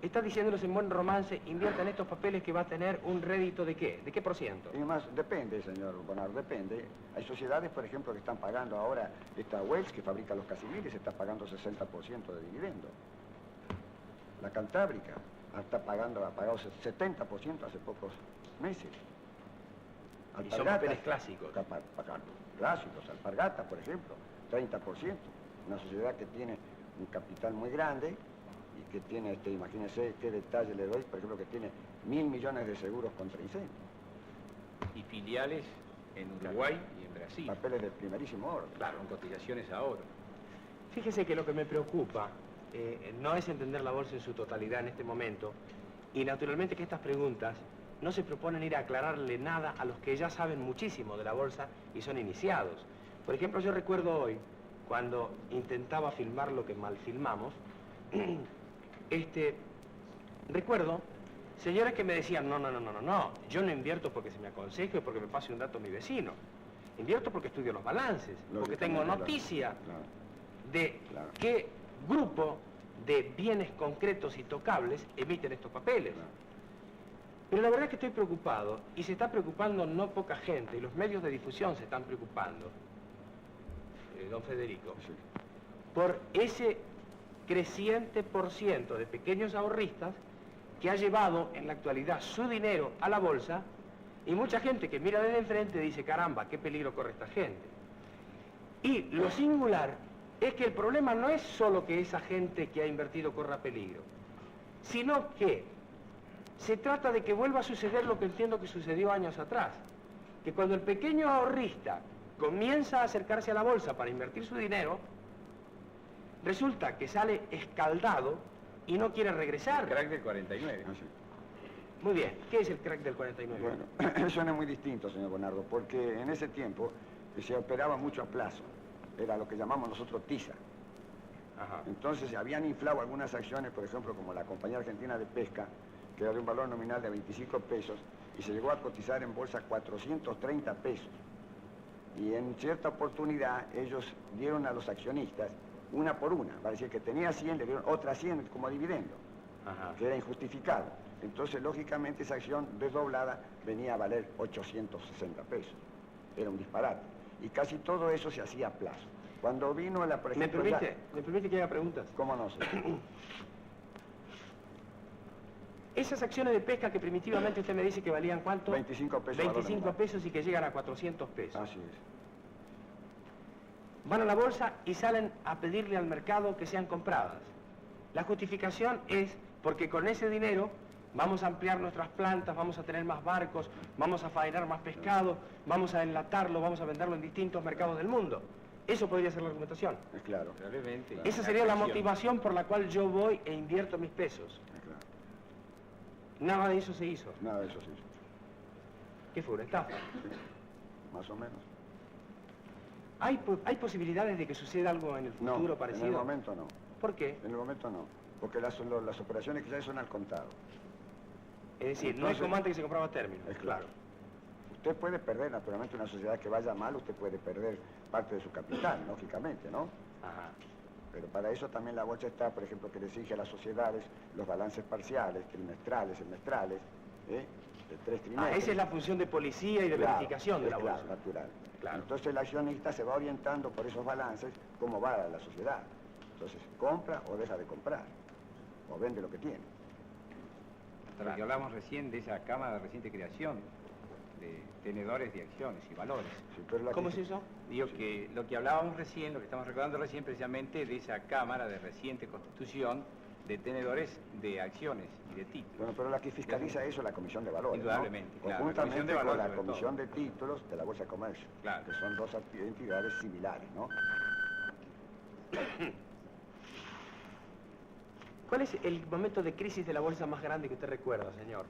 está diciéndoles en buen romance, invierta en estos papeles que va a tener un rédito ¿de qué? ¿De qué por ciento? Y más, depende, señor Bonardo, depende. Hay sociedades, por ejemplo, que están pagando ahora, esta Wells, que fabrica los Casimiris, está pagando 60% de dividendo. La Cantábrica ha pagado 70% hace pocos meses. Y son papeles clásicos. Clásicos, Alpargatas, por ejemplo, 30%. Una sociedad que tiene un capital muy grande y que tiene, imagínense qué detalle le doy, por ejemplo, que tiene 1.000 millones de seguros contra incendios. Y filiales en Uruguay y en Brasil. Papeles de primerísimo orden. Claro, con cotizaciones a oro. Fíjese que lo que me preocupa no es entender la bolsa en su totalidad en este momento, y naturalmente que estas preguntas no se proponen ir a aclararle nada a los que ya saben muchísimo de la bolsa y son iniciados. Por ejemplo, yo recuerdo hoy, cuando intentaba filmar lo que mal filmamos, recuerdo señores que me decían, no, yo no invierto porque se me aconseje o porque me pase un dato a mi vecino. Invierto porque estudio los balances, porque tengo noticia de qué grupo de bienes concretos y tocables emiten estos papeles. Pero la verdad es que estoy preocupado, y se está preocupando no poca gente, y los medios de difusión se están preocupando, don Federico, por ese creciente % de pequeños ahorristas que ha llevado en la actualidad su dinero a la bolsa, y mucha gente que mira desde enfrente dice, caramba, qué peligro corre esta gente. Y lo singular es que el problema no es solo que esa gente que ha invertido corra peligro, sino que se trata de que vuelva a suceder lo que entiendo que sucedió años atrás, que cuando el pequeño ahorrista comienza a acercarse a la bolsa para invertir su dinero, resulta que sale escaldado y no quiere regresar. El crack del 49. Ah, sí. Muy bien, ¿qué es el crack del 49? Bueno, eso no es muy distinto, señor Bonardo, porque en ese tiempo se operaba mucho a plazo. Era lo que llamamos nosotros tiza. Ajá. Entonces habían inflado algunas acciones, por ejemplo, como la Compañía Argentina de Pesca, que era de un valor nominal de 25 pesos, y se llegó a cotizar en bolsa 430 pesos. Y en cierta oportunidad ellos dieron a los accionistas una por una. Va a decir que tenía 100, le dieron otras 100 como dividendo, que era injustificado. Entonces, lógicamente, esa acción desdoblada venía a valer 860 pesos. Era un disparate. Y casi todo eso se hacía a plazo. Cuando vino la, por ejemplo... ¿Me permite que haga preguntas? ¿Cómo no sé? Esas acciones de pesca que primitivamente usted me dice que valían ¿cuánto? 25 pesos. 25 pesos y que llegan a 400 pesos. Así es. Van a la bolsa y salen a pedirle al mercado que sean compradas. La justificación es porque con ese dinero vamos a ampliar nuestras plantas, vamos a tener más barcos, vamos a faenar más pescado, vamos a enlatarlo, vamos a venderlo en distintos mercados del mundo. Eso podría ser la argumentación. Es claro. Probablemente. Claro. Esa sería la motivación por la cual yo voy e invierto mis pesos. Es claro. Nada de eso se hizo. Nada de eso sí. ¿Qué fue? ¿Una estafa? Sí. Más o menos. ¿Hay posibilidades de que suceda algo en el futuro parecido? En el momento no. ¿Por qué? En el momento no. Porque las operaciones que ya son al contado. Es decir, no es Entonces, como antes que se compraba a término. Es claro. Usted puede perder, naturalmente, una sociedad que vaya mal, usted puede perder parte de su capital, lógicamente, ¿no? Ajá. Pero para eso también la bolsa está, por ejemplo, que le exige a las sociedades los balances parciales, trimestrales, semestrales, de 3 trimestres. Esa es la función de policía y de verificación de la bolsa. Claro, natural. Claro. Entonces el accionista se va orientando por esos balances cómo va la sociedad. Entonces, compra o deja de comprar, o vende lo que tiene. Lo que hablamos recién de esa cámara de reciente creación de tenedores de acciones y valores. Sí, pero la ¿Cómo que- es eso? Digo que lo que hablábamos recién, lo que estamos recordando recién precisamente de esa cámara de reciente constitución de tenedores de acciones y de títulos. Bueno, pero la que fiscaliza eso es la Comisión de Valores, Indudablemente, ¿no? claro, la Conjuntamente Comisión de con Valores, la sobre Comisión todo. de Títulos de la Bolsa de Comercio, Claro. que son dos entidades similares, ¿no? ¿Cuál es el momento de crisis de la bolsa más grande que usted recuerda, señor?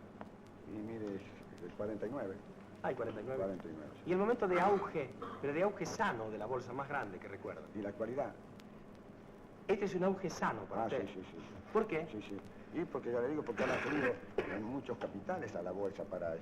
Y mire, el 49. Hay 49. 49, sí. Y el momento de auge, pero de auge sano de la bolsa más grande que recuerda. ¿Y la actualidad? Este es un auge sano para Ah, sí, usted. sí, sí. ¿Por qué? Sí, sí. Y porque ya le digo, porque han acudido muchos capitales a la bolsa para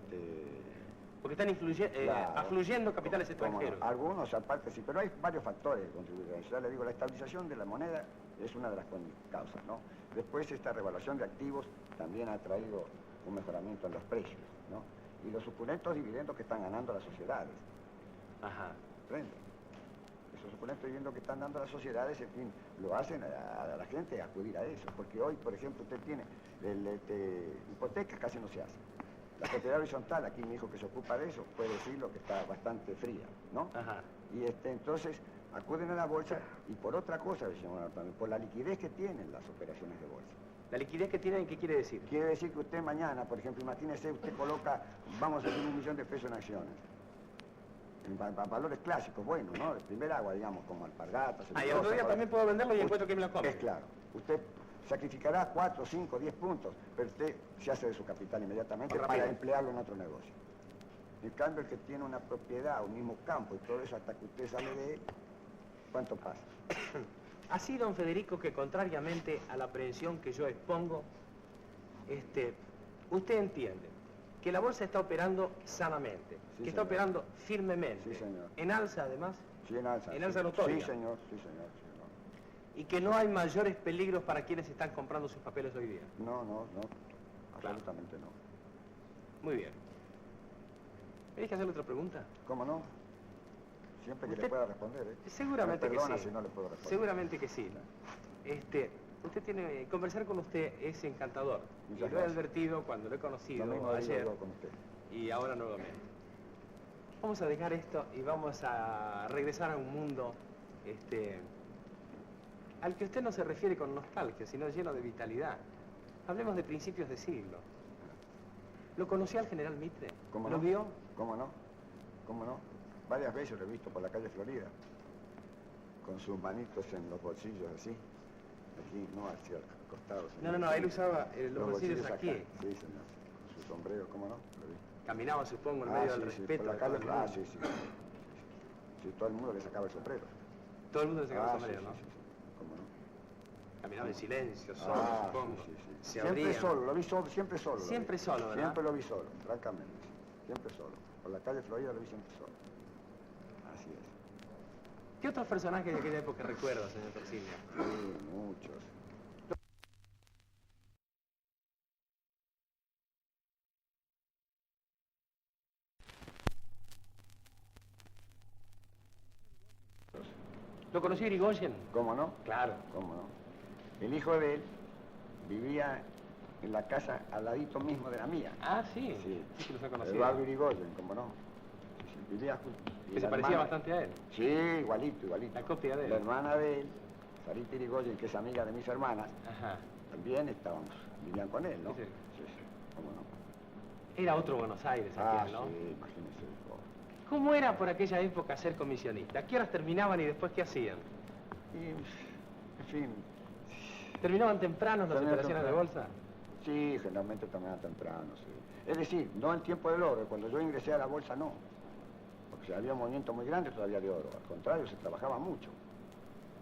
Porque están Claro. afluyendo capitales Como no, extranjeros. algunos aparte sí, pero hay varios factores que contribuyen. Ya le digo, la estabilización de la moneda es una de las causas, ¿no? Después esta revaluación de activos también ha traído un mejoramiento en los precios, ¿no? Y los suculentos dividendos que están ganando las sociedades. Ajá. ¿Comprende? Esos suculentos dividendos que están dando las sociedades, en fin, lo hacen a la gente acudir a eso. Porque hoy, por ejemplo, usted tiene hipotecas, casi no se hace. La propiedad horizontal, aquí mi hijo que se ocupa de eso, puede decirlo que está bastante fría, ¿no? Ajá. Y entonces acuden a la bolsa y por otra cosa, decíamos también, por la liquidez que tienen las operaciones de bolsa. ¿La liquidez que tienen qué quiere decir? Quiere decir que usted mañana, por ejemplo, imagínese, usted coloca, vamos a decir, 1 millón de pesos en acciones. En valores clásicos, bueno, ¿no? De primer agua, digamos, como alpargatas. Ah, y el otro día también puedo venderlo y encuentro que me lo come. Es claro. Usted sacrificará 4, 5, 10 puntos, pero usted se hace de su capital inmediatamente Rápido. para emplearlo en otro negocio. En cambio, el que tiene una propiedad, un mismo campo y todo eso, hasta que usted sale de él, ¿cuánto pasa? Así, don Federico, que contrariamente a la aprehensión que yo expongo, usted entiende que la bolsa está operando sanamente, Sí, que está señor. operando firmemente, Sí, señor. en alza además, Sí, en alza. En alza sí. notoria. Sí, señor, sí, señor. y que no hay mayores peligros para quienes están comprando sus papeles hoy día. No, absolutamente no. Muy bien. ¿Querés que hacerle otra pregunta? ¿Cómo no? Siempre que Usted- le pueda responder, ¿eh? Seguramente Me que perdona sí. si no le puedo responder. Seguramente que sí. Usted tiene... Conversar con usted es encantador. Muchas Y lo he gracias. advertido cuando lo he conocido Lo mismo digo ayer yo con usted. y ahora nuevamente. Vamos a dejar esto y vamos a regresar a un mundo al que usted no se refiere con nostalgia, sino lleno de vitalidad. Hablemos de principios de siglo. ¿Lo conoció al general Mitre? ¿Cómo ¿Lo no? vio? ¿Cómo no? ¿Cómo no? Varias veces lo he visto por la calle Florida, con sus manitos en los bolsillos así, aquí, no hacia el costado. sino No, aquí. él usaba los bolsillos acá. aquí. Sí, señor, con su sombrero, ¿cómo no? Lo vi. Caminaba, supongo, en medio del sí, respeto. por la de calle, todo el mundo. sí. Sí, todo el mundo le sacaba el sombrero. Todo el mundo le sacaba el sombrero, sí, ¿no? sí, ¿cómo no? Caminaba en silencio, solo, Ah, supongo. sí. Se Siempre abría. solo, lo vi solo, siempre solo. lo vi. Siempre solo, ¿verdad? Siempre lo vi solo, francamente. Siempre solo. Por la calle Florida lo vi siempre solo. Así es. ¿Qué otros personajes de aquella época recuerda, señor Torsilio? Sí, muchos. ¿Lo conoció Irigoyen? ¿Cómo no? Claro. ¿Cómo no? El hijo de él vivía en la casa al ladito mismo de la mía. Ah, sí. Sí. Sí que los ha conocido. Eduardo Irigoyen, ¿cómo no? Sí, vivía junto. Y Que se la parecía hermana- bastante a él. Sí, igualito. La copia de él. La hermana de él, Sarita Irigoyen, que es amiga de mis hermanas, Ajá. también vivían con él, ¿no? Sí, sí. Sí, ¿cómo no? Era otro Buenos Aires aquel, ¿no? sí, imagínese. ¿Cómo era por aquella época ser comisionista? ¿A qué horas terminaban y después qué hacían? Y, en fin, ¿Terminaban tempranos las Terminaban operaciones de temprano. bolsa? sí, generalmente terminaban temprano, sí. Es decir, no en tiempo del oro, cuando yo ingresé a la bolsa no. Porque había un movimiento muy grande todavía de oro. Al contrario, se trabajaba mucho.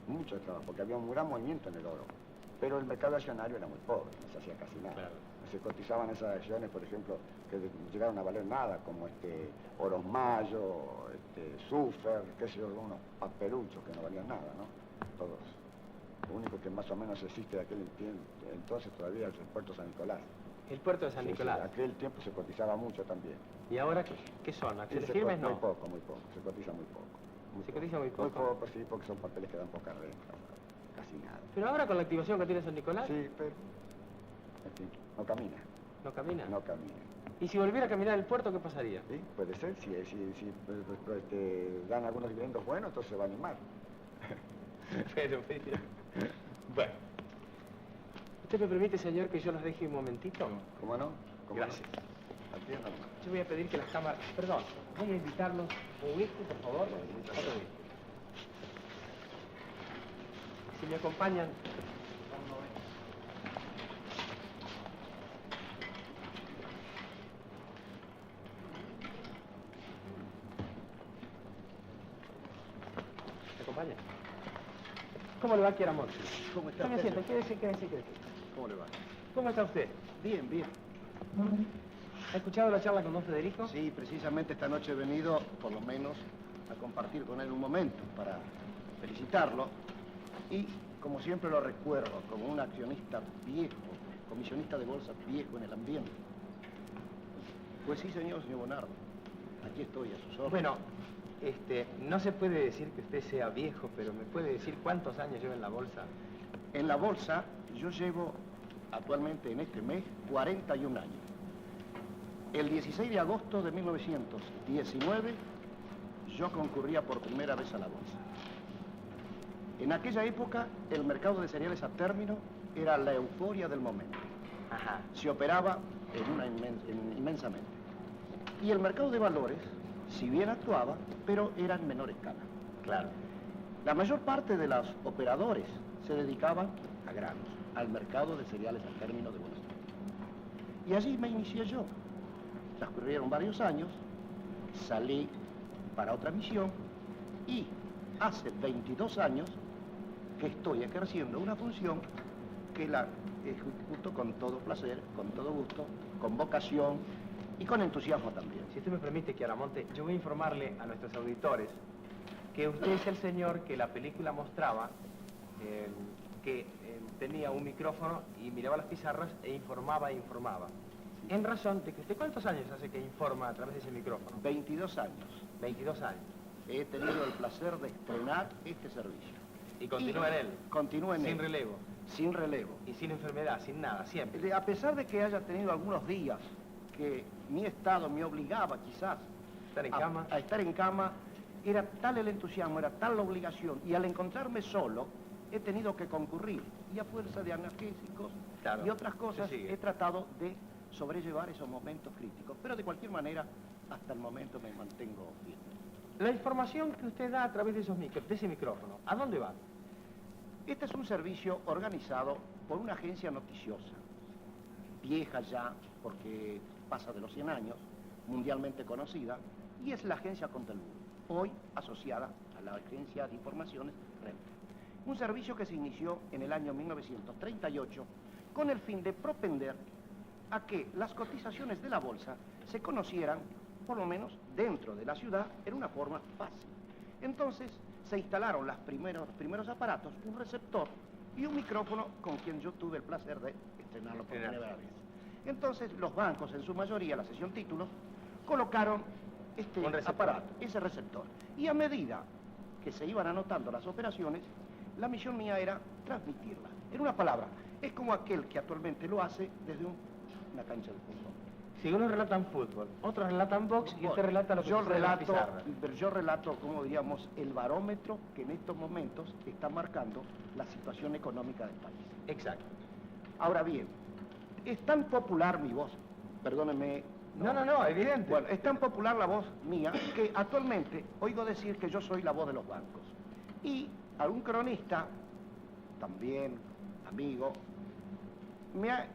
Mucho trabajo, porque había un gran movimiento en el oro. Pero el mercado accionario era muy pobre, no se hacía casi nada. Claro. No se cotizaban esas acciones, por ejemplo, que llegaron a valer nada, como Oros Mayo, Sufer, qué sé yo, unos papeluchos que no valían nada, ¿no? Todos. Lo único que más o menos existe de aquel tiempo, entonces todavía es el puerto San Nicolás. El puerto de San Sí, Nicolás. sí, aquel tiempo se cotizaba mucho también. ¿Y ahora qué son? Sí, ¿Acciones se firmes? Muy No. poco, se cotiza muy poco. ¿Se cotiza muy Muy poco? poco, sí, porque son papeles que dan poca renta, casi nada. Pero ahora con la activación que tiene San Nicolás, Sí, pero, en fin, no camina, no camina. no camina. ¿Y si volviera a caminar el puerto, qué pasaría? Sí, puede ser, si dan algunos dividendos buenos, entonces se va a animar. Pero, bueno. ¿Usted me permite, señor, que yo los deje un momentito? ¿Cómo no? ¿Cómo no? Gracias. Atiéndame. Yo voy a pedir que las cámaras... Perdón, voy a invitarlos un whisky, por favor. Otro whisky. Si me acompañan... ¿Me acompañan? ¿Cómo le va, Chiaramonte? ¿Cómo está Tome usted, asiento, quédese. ¿Cómo le va? ¿Cómo está usted? Bien, bien. ¿Ha escuchado la charla con don Federico? Sí, precisamente esta noche he venido, por lo menos, a compartir con él un momento para felicitarlo. Y, como siempre lo recuerdo, como un accionista viejo, comisionista de bolsa viejo en el ambiente. Pues sí, señor Bonardo. Aquí estoy a sus órdenes. Bueno, no se puede decir que usted sea viejo, pero ¿me puede decir cuántos años lleva en la bolsa? En la bolsa yo llevo actualmente en este mes 41 años. El 16 de agosto de 1919 yo concurría por primera vez a la bolsa. En aquella época el mercado de cereales a término era la euforia del momento. Ajá. Se operaba inmensamente. Y el mercado de valores, si bien actuaba, pero era en menor escala. Claro. La mayor parte de los operadores se dedicaban a granos, al mercado de cereales al término de Buenos Aires. Y allí me inicié yo. Transcurrieron varios años, salí para otra misión y hace 22 años que estoy ejerciendo una función que la ejecuto con todo placer, con todo gusto, con vocación y con entusiasmo también. Si usted me permite, Chiaramonte, yo voy a informarle a nuestros auditores que usted es el señor que la película mostraba, que tenía un micrófono y miraba las pizarras e informaba. En razón de que usted, ¿cuántos años hace que informa a través de ese micrófono? 22 años. 22 años. He tenido el placer de estrenar este servicio. Y continúa en él. Continúa en él. Sin relevo. Sin relevo. Y sin enfermedad, sin nada, siempre. A pesar de que haya tenido algunos días que mi estado me obligaba quizás Estar en cama. a estar en cama, era tal el entusiasmo, era tal la obligación, y al encontrarme solo, he tenido que concurrir. Y a fuerza de analgésicos Claro, y otras cosas, se sigue. he tratado de sobrellevar esos momentos críticos. Pero de cualquier manera, hasta el momento me mantengo firme. La información que usted da a través de ese micrófono, ¿a dónde va? Este es un servicio organizado por una agencia noticiosa, vieja ya, porque pasa de los 100 años, mundialmente conocida, y es la agencia Contelbur, hoy asociada a la agencia de informaciones Renfe. Un servicio que se inició en el año 1938 con el fin de propender a que las cotizaciones de la bolsa se conocieran, por lo menos dentro de la ciudad, en una forma fácil. Entonces se instalaron los primeros aparatos, un receptor y un micrófono con quien yo tuve el placer de estrenarlo por primera vez. Entonces los bancos, en su mayoría, la sesión títulos, colocaron este aparato, ese receptor. Y a medida que se iban anotando las operaciones, la misión mía era transmitirla. En una palabra, es como aquel que actualmente lo hace desde una cancha de fútbol. Si unos relatan fútbol, otros relatan box y usted relata lo que sucede en la pizarra. Yo relato, como diríamos, el barómetro que en estos momentos está marcando la situación económica del país. Exacto. Ahora bien, es tan popular mi voz, perdónenme. No, evidente. Bueno, es tan popular la voz mía que actualmente oigo decir que yo soy la voz de los bancos. Y algún cronista, también amigo, me ha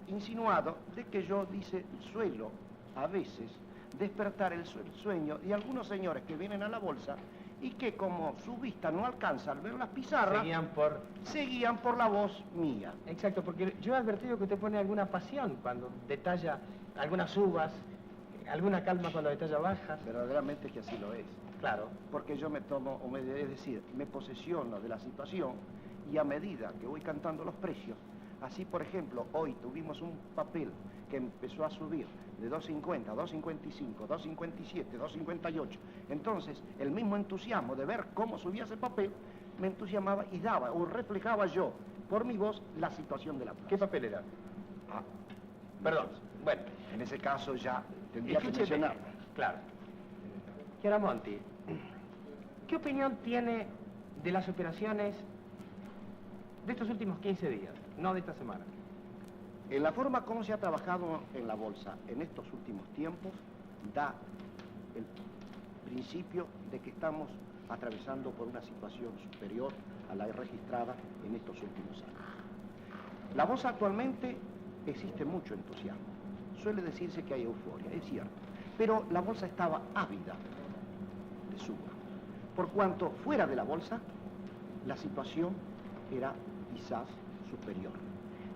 insinuado de que yo, dice, suelo a veces despertar el sueño de algunos señores que vienen a la bolsa y que como su vista no alcanza al ver las pizarras, seguían por la voz mía. Exacto, porque yo he advertido que usted pone alguna pasión cuando detalla algunas uvas, alguna calma cuando detalla bajas. Verdaderamente que así lo es. Claro. Porque yo me tomo, es decir, me posesiono de la situación y a medida que voy cantando los precios, así por ejemplo, hoy tuvimos un papel que empezó a subir de 2.50, 2.55, 2.57, 2.58. Entonces, el mismo entusiasmo de ver cómo subía ese papel, me entusiasmaba y daba o reflejaba yo, por mi voz, la situación de la plaza. ¿Qué papel era? Ah, perdón. Bueno, en ese caso ya tendría que mencionarlo. Claro. Chiaramonti, ¿qué opinión tiene de las operaciones de estos últimos 15 días, no de esta semana? En la forma como se ha trabajado en la bolsa en estos últimos tiempos, da el principio de que estamos atravesando por una situación superior a la registrada en estos últimos años. La bolsa actualmente existe mucho entusiasmo. Suele decirse que hay euforia, es cierto, pero la bolsa estaba ávida de suba. Por cuanto fuera de la bolsa, la situación era quizás superior.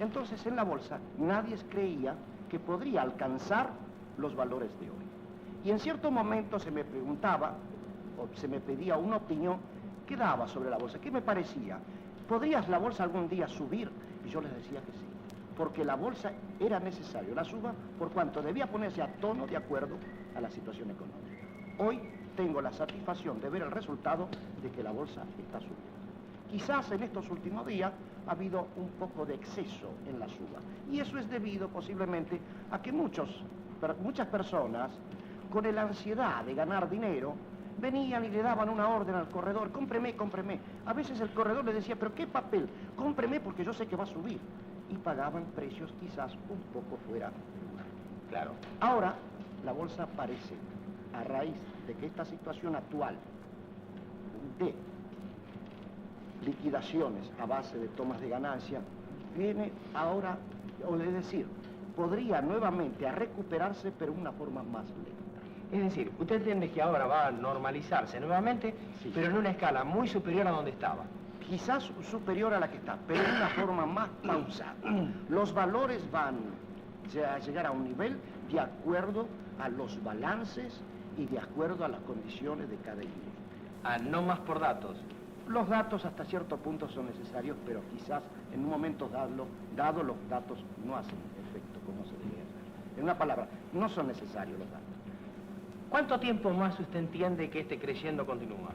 Entonces en la bolsa nadie creía que podría alcanzar los valores de hoy. Y en cierto momento se me preguntaba, o se me pedía una opinión, ¿qué daba sobre la bolsa? ¿Qué me parecía? ¿Podrías la bolsa algún día subir? Y yo les decía que sí, porque la bolsa era necesario, la suba, por cuanto debía ponerse a tono de acuerdo a la situación económica. Hoy tengo la satisfacción de ver el resultado de que la bolsa está subiendo. Quizás en estos últimos días ha habido un poco de exceso en la suba, y eso es debido posiblemente a que muchas personas, con la ansiedad de ganar dinero, venían y le daban una orden al corredor: cómpreme, cómpreme. A veces el corredor le decía: ¿pero qué papel? Cómpreme porque yo sé que va a subir. Y pagaban precios quizás un poco fuera de lugar. Claro. Ahora, la bolsa parece, a raíz de que esta situación actual de liquidaciones a base de tomas de ganancia, viene ahora, o es decir, podría nuevamente a recuperarse, pero de una forma más lenta. Es decir, usted entiende que ahora va a normalizarse nuevamente, Sí. pero en una escala muy superior a donde estaba. Quizás superior a la que está, pero de una forma más pausada. Los valores van a llegar a un nivel de acuerdo a los balances y de acuerdo a las condiciones de cada individuo. Ah, no más por datos. Los datos hasta cierto punto son necesarios, pero quizás en un momento dado los datos no hacen efecto como se debería hacer. En una palabra, no son necesarios los datos. ¿Cuánto tiempo más usted entiende que este creciendo continúa?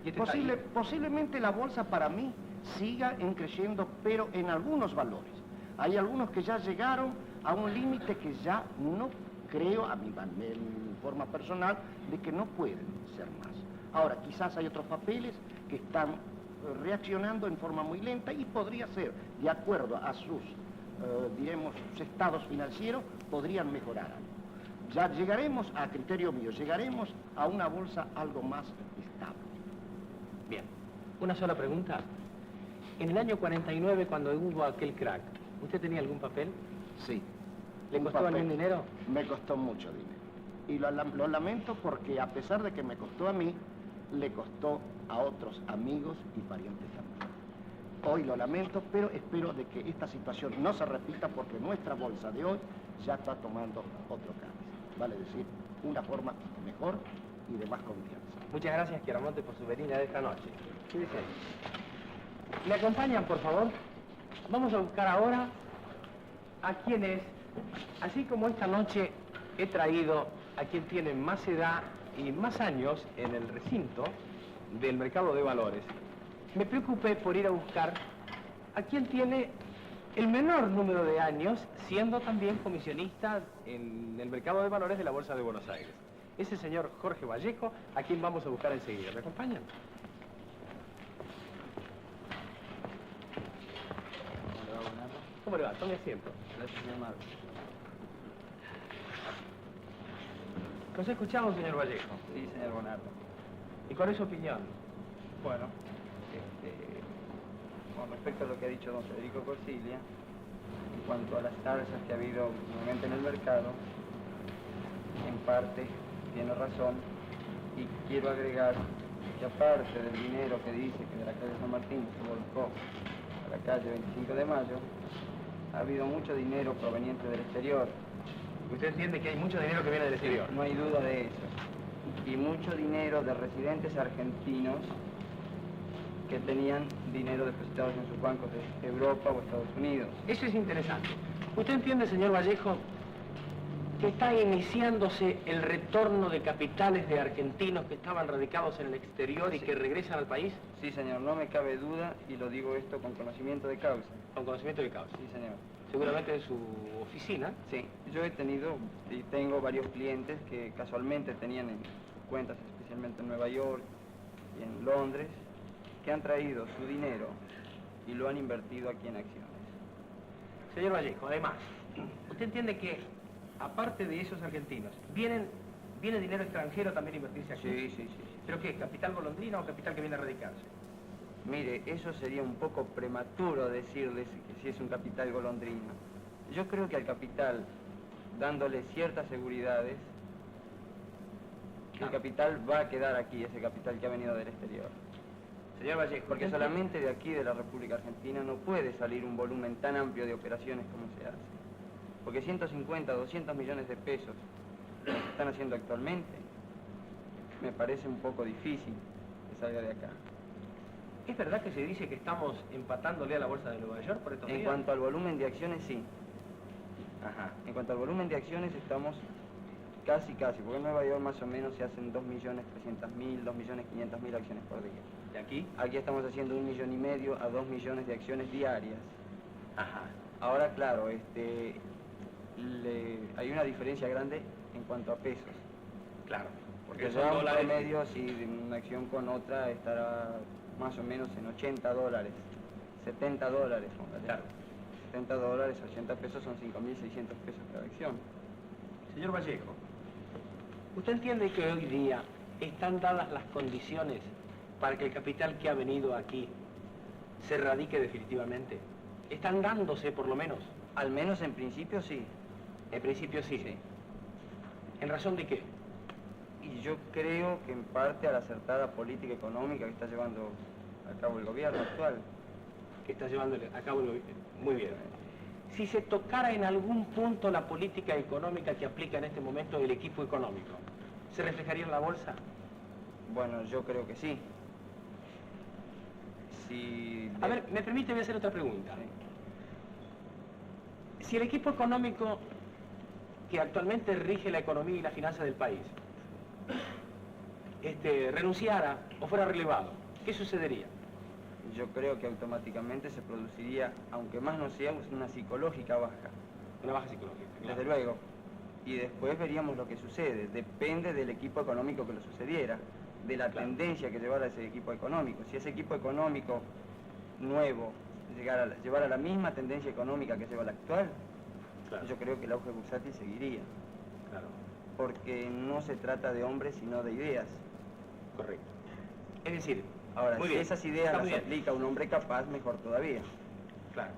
Y este Posiblemente la bolsa para mí siga creciendo, pero en algunos valores. Hay algunos que ya llegaron a un límite que ya no creo, en forma personal, de que no pueden ser más. Ahora, quizás hay otros papeles que están reaccionando en forma muy lenta y podría ser, de acuerdo a sus, sus estados financieros, podrían mejorar algo. Ya llegaremos, a criterio mío, llegaremos a una bolsa algo más estable. Bien, una sola pregunta. En el año 49, cuando hubo aquel crack, ¿usted tenía algún papel? Sí. ¿Le Un costó papel. algún dinero? Me costó mucho dinero. Y lo lamento porque a pesar de que me costó a mí, le costó a otros amigos y parientes también. Hoy lo lamento, pero espero de que esta situación no se repita porque nuestra bolsa de hoy ya está tomando otro cambio. Vale decir, una forma mejor y de más confianza. Muchas gracias, Chiaramonte, por su venida de esta noche. ¿Qué dicen? ¿Me acompañan, por favor? Vamos a buscar ahora a quienes, así como esta noche he traído a quien tiene más edad y más años en el recinto del mercado de valores, me preocupé por ir a buscar a quien tiene el menor número de años, siendo también comisionista en el mercado de valores de la Bolsa de Buenos Aires. Es el señor Jorge Vallejo, a quien vamos a buscar enseguida. ¿Me acompañan? ¿Cómo le va? Tome asiento. Gracias, señor Marcos. Nos escuchamos, señor Vallejo. Sí, señor Bonardo. ¿Y cuál es su opinión? Bueno, con respecto a lo que ha dicho don Federico Corsiglia, en cuanto a las alzas que ha habido últimamente en el mercado, en parte tiene razón, y quiero agregar que aparte del dinero que dice que de la calle San Martín se volcó a la calle 25 de Mayo, ha habido mucho dinero proveniente del exterior. ¿Usted entiende que hay mucho dinero que viene del exterior? No hay duda de eso. Y mucho dinero de residentes argentinos que tenían dinero depositados en sus bancos de Europa o Estados Unidos. Eso es interesante. ¿Usted entiende, señor Vallejo, que está iniciándose el retorno de capitales de argentinos que estaban radicados en el exterior y Sí. que regresan al país? Sí, señor, no me cabe duda y lo digo esto con conocimiento de causa. Con conocimiento de causa. Sí, señor. Seguramente en su oficina. Sí, yo he tenido y tengo varios clientes que casualmente tenían en sus cuentas, especialmente en Nueva York y en Londres, que han traído su dinero y lo han invertido aquí en acciones. Señor Vallejo, además, ¿usted entiende que, aparte de esos argentinos, viene dinero extranjero también a invertirse aquí? Sí, sí, sí. ¿Pero qué? ¿Capital golondrina o capital que viene a radicarse? Mire, eso sería un poco prematuro decirles que si es un capital golondrina. Yo creo que al capital, dándole ciertas seguridades, el capital va a quedar aquí, ese capital que ha venido del exterior. Señor Vallejo, Porque ¿usted solamente de aquí, de la República Argentina, no puede salir un volumen tan amplio de operaciones como se hace. Porque 150, 200 millones de pesos, lo que están haciendo actualmente, me parece un poco difícil que salga de acá. ¿Es verdad que se dice que estamos empatándole a la Bolsa de Nueva York por estos días? En cuanto al volumen de acciones, sí. Ajá. En cuanto al volumen de acciones, estamos casi, porque en Nueva York más o menos se hacen 2.300.000, 2.500.000 acciones por día. ¿Y aquí? Aquí estamos haciendo 1,5 millones a 2 millones de acciones diarias. Ajá. Ahora, claro, hay una diferencia grande en cuanto a pesos. Claro. Porque son ya un dólares. promedio, sí, de una acción con otra estará más o menos en $80, $70, póngale. Claro. $70, 80 pesos son 5.600 pesos cada acción. Señor Vallejo, ¿usted entiende que hoy día están dadas las condiciones para que el capital que ha venido aquí se radique definitivamente? ¿Están dándose por lo menos? Al menos en principio sí. En principio sí. Sí. ¿En razón de qué? Y yo creo que en parte a la acertada política económica que está llevando a cabo el gobierno actual. Que está llevando a cabo el gobierno. Muy bien. Si se tocara en algún punto la política económica que aplica en este momento el equipo económico, ¿se reflejaría en la bolsa? Bueno, yo creo que sí. Si... A ver, me permite, voy a hacer otra pregunta. Sí. Si el equipo económico que actualmente rige la economía y la finanza del país renunciara o fuera relevado, ¿qué sucedería? Yo creo que automáticamente se produciría, aunque más no sea, una psicológica baja. Una baja psicológica, claro. Desde luego. Y después veríamos lo que sucede. Depende del equipo económico que lo sucediera, de la tendencia que llevara ese equipo económico. Si ese equipo económico nuevo llevara la misma tendencia económica que lleva la actual, Claro. yo creo que el auge bursátil seguiría. Claro, Porque no se trata de hombres, sino de ideas. correcto. Es decir, Ahora, muy si bien, esas ideas está las muy bien. aplica un hombre capaz, mejor todavía. Claro.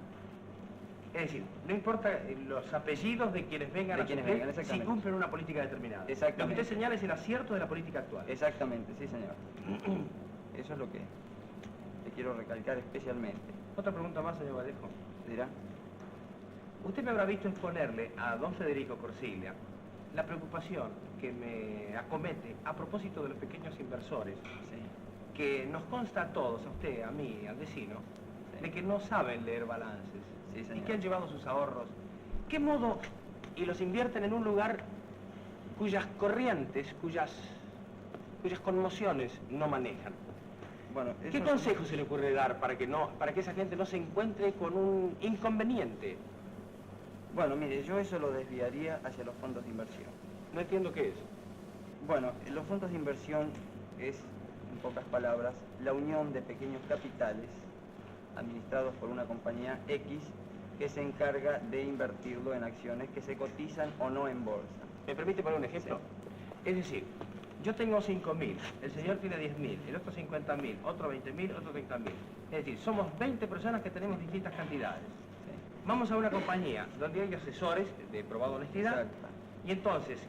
Es decir, no importa los apellidos de quienes vengan De a quienes suplir, vengan, si exactamente. cumplen una política determinada. Exactamente. Lo que usted señala es el acierto de la política actual. Exactamente, sí señor. Eso es lo que le quiero recalcar especialmente. Otra pregunta más, señor Vallejo. ¿Dirá? Usted me habrá visto exponerle a don Federico Corsiglia la preocupación que me acomete a propósito de los pequeños inversores, Sí. que nos consta a todos, a usted, a mí, al vecino, Sí. de que no saben leer balances Sí, y señor. que han llevado sus ahorros. ¿Qué modo? Y los invierten en un lugar cuyas corrientes, cuyas conmociones no manejan. Bueno, ¿Qué eso- consejo se le ocurre dar para que esa gente no se encuentre con un inconveniente? Bueno, mire, yo eso lo desviaría hacia los fondos de inversión. No entiendo qué es. Bueno, los fondos de inversión es, en pocas palabras, la unión de pequeños capitales administrados por una compañía X que se encarga de invertirlo en acciones que se cotizan o no en bolsa. ¿Me permite poner un ejemplo? Es decir, yo tengo 5.000, el señor tiene 10.000, el otro 50.000, otro 20.000, otro 30.000. Es decir, somos 20 personas que tenemos distintas cantidades. Sí. Vamos a una compañía donde hay asesores de probada honestidad Exacto. y entonces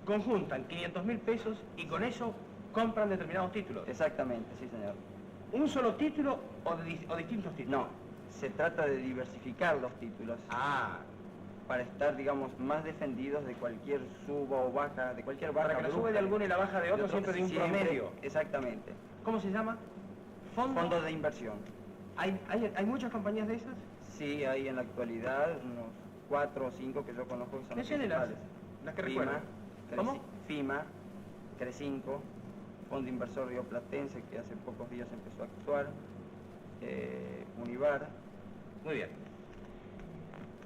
conjuntan 500.000 pesos y con eso compran determinados títulos. Exactamente, sí señor. ¿Un solo título o distintos títulos? No, se trata de diversificar los títulos Ah, para estar, digamos, más defendidos de cualquier suba o baja, de cualquier baja. para que la brusca. sube de alguno y la baja de otro, siempre de un promedio. Exactamente. ¿Cómo se llama? Fondos de inversión. ¿Hay muchas compañías de esas? Sí, hay en la actualidad unos 4 o 5 que yo conozco que son las Menciónelas, principales. las que FIMA, recuerdo. ¿Cómo? FIMA, Crecinco, Fondo Inversor Rioplatense, que hace pocos días empezó a actuar, Univar. Muy bien.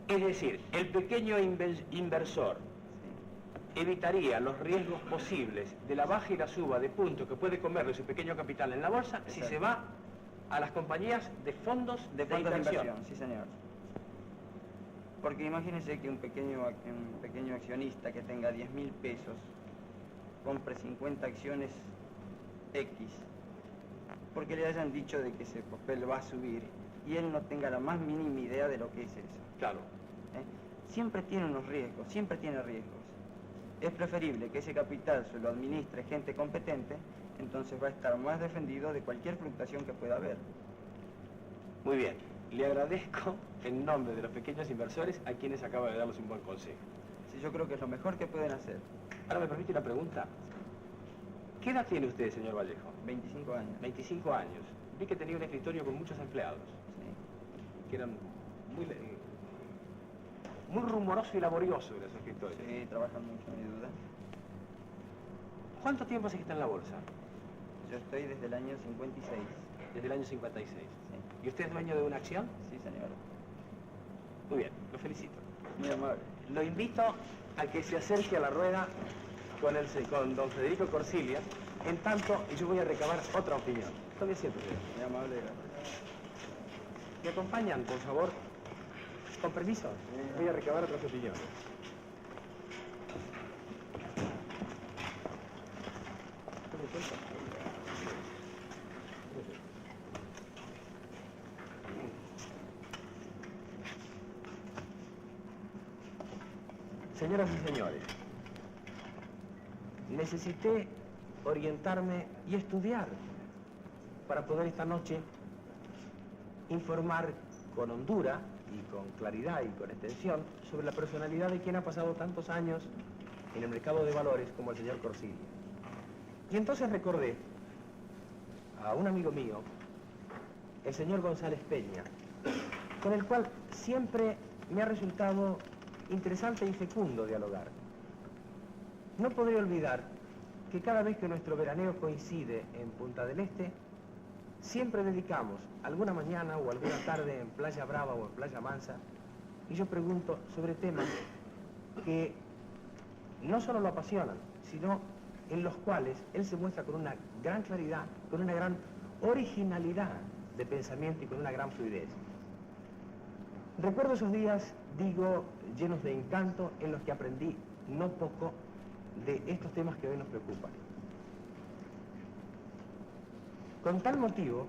Es decir, el pequeño inversor Sí. evitaría los riesgos posibles de la baja y la suba de puntos que puede comerle su pequeño capital en la bolsa si Exacto. se va a las compañías de fondos De fondos de inversión. inversión, sí señor. Porque imagínense que un pequeño accionista que tenga 10.000 pesos compre 50 acciones X, porque le hayan dicho de que ese papel va a subir y él no tenga la más mínima idea de lo que es eso. Claro. Siempre tiene unos riesgos, siempre tiene riesgos. Es preferible que ese capital se lo administre gente competente, entonces va a estar más defendido de cualquier fluctuación que pueda haber. Muy bien. Le agradezco en nombre de los pequeños inversores a quienes acaba de darles un buen consejo. Sí, yo creo que es lo mejor que pueden hacer. Ahora, ¿me permite una pregunta? ¿Qué edad tiene usted, señor Vallejo? 25 años. 25 años. Vi que tenía un escritorio con muchos empleados, Sí. que eran muy rumoroso y laborioso esos escritorios. Sí, trabajan mucho, no hay duda. ¿Cuánto tiempo hace que está en la bolsa? Yo estoy desde el año 56. Desde el año 56. Sí. ¿Y usted es dueño de una acción? Sí, señor. Muy bien, lo felicito. Muy amable. Lo invito a que se acerque a la rueda con don Federico Corsilia. En tanto, yo voy a recabar otra opinión. Tome asiento, señor. Muy amable, gracias. ¿Me acompañan, por favor? Con permiso, voy a recabar otras opiniones. Tome cuenta. Señoras y señores, necesité orientarme y estudiar para poder esta noche informar con hondura y con claridad y con extensión sobre la personalidad de quien ha pasado tantos años en el mercado de valores como el señor Corsilia. Y entonces recordé a un amigo mío, el señor González Peña, con el cual siempre me ha resultado interesante y fecundo dialogar. No podré olvidar que cada vez que nuestro veraneo coincide en Punta del Este, siempre dedicamos alguna mañana o alguna tarde en Playa Brava o en Playa Mansa, y yo pregunto sobre temas que no solo lo apasionan, sino en los cuales él se muestra con una gran claridad, con una gran originalidad de pensamiento y con una gran fluidez. Recuerdo esos días, digo, llenos de encanto, en los que aprendí no poco de estos temas que hoy nos preocupan. Con tal motivo,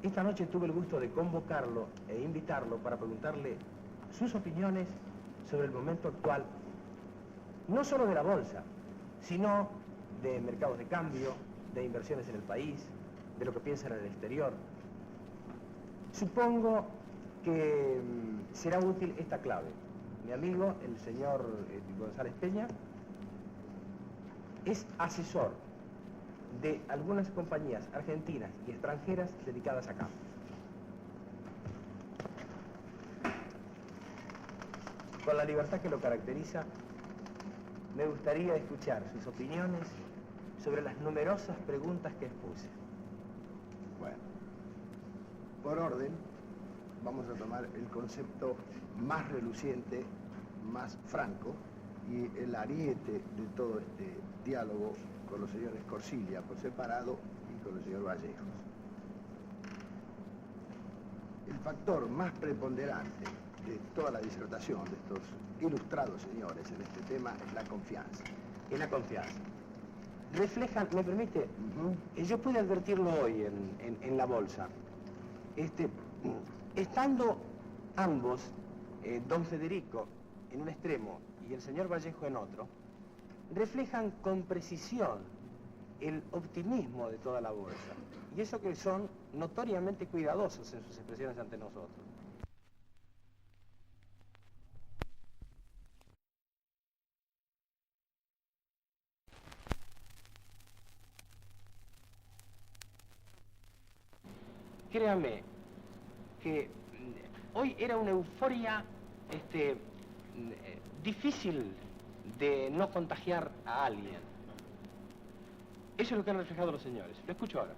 esta noche tuve el gusto de convocarlo e invitarlo para preguntarle sus opiniones sobre el momento actual, no solo de la bolsa, sino de mercados de cambio, de inversiones en el país, de lo que piensan en el exterior. Supongo que será útil esta clave. Mi amigo, el señor González Peña, es asesor de algunas compañías argentinas y extranjeras dedicadas a campo. Con la libertad que lo caracteriza, me gustaría escuchar sus opiniones sobre las numerosas preguntas que expuse. Bueno, por orden, vamos a tomar el concepto más reluciente, más franco, y el ariete de todo este diálogo con los señores Corsilia por separado y con el señor Vallejos. El factor más preponderante de toda la disertación de estos ilustrados señores en este tema es la confianza. Es la confianza. Reflejan, ¿me permite? Yo pude advertirlo hoy en la bolsa. Estando ambos, don Federico en un extremo y el señor Vallejo en otro, reflejan con precisión el optimismo de toda la bolsa. Y eso que son notoriamente cuidadosos en sus expresiones ante nosotros. Créanme que hoy era una euforia difícil de no contagiar a alguien. Eso es lo que han reflejado los señores. Lo escucho ahora.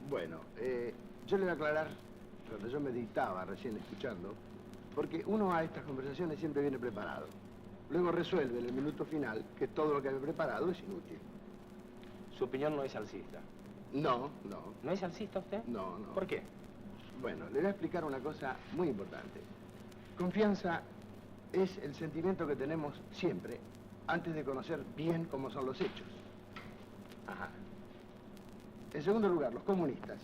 Bueno, yo le voy a aclarar, cuando yo meditaba recién escuchando, porque uno a estas conversaciones siempre viene preparado. Luego resuelve en el minuto final que todo lo que había preparado es inútil. Su opinión no es alcista. No. ¿No es alcista usted? No. ¿Por qué? Bueno, le voy a explicar una cosa muy importante. Confianza es el sentimiento que tenemos siempre antes de conocer bien cómo son los hechos. Ajá. En segundo lugar, los comunistas,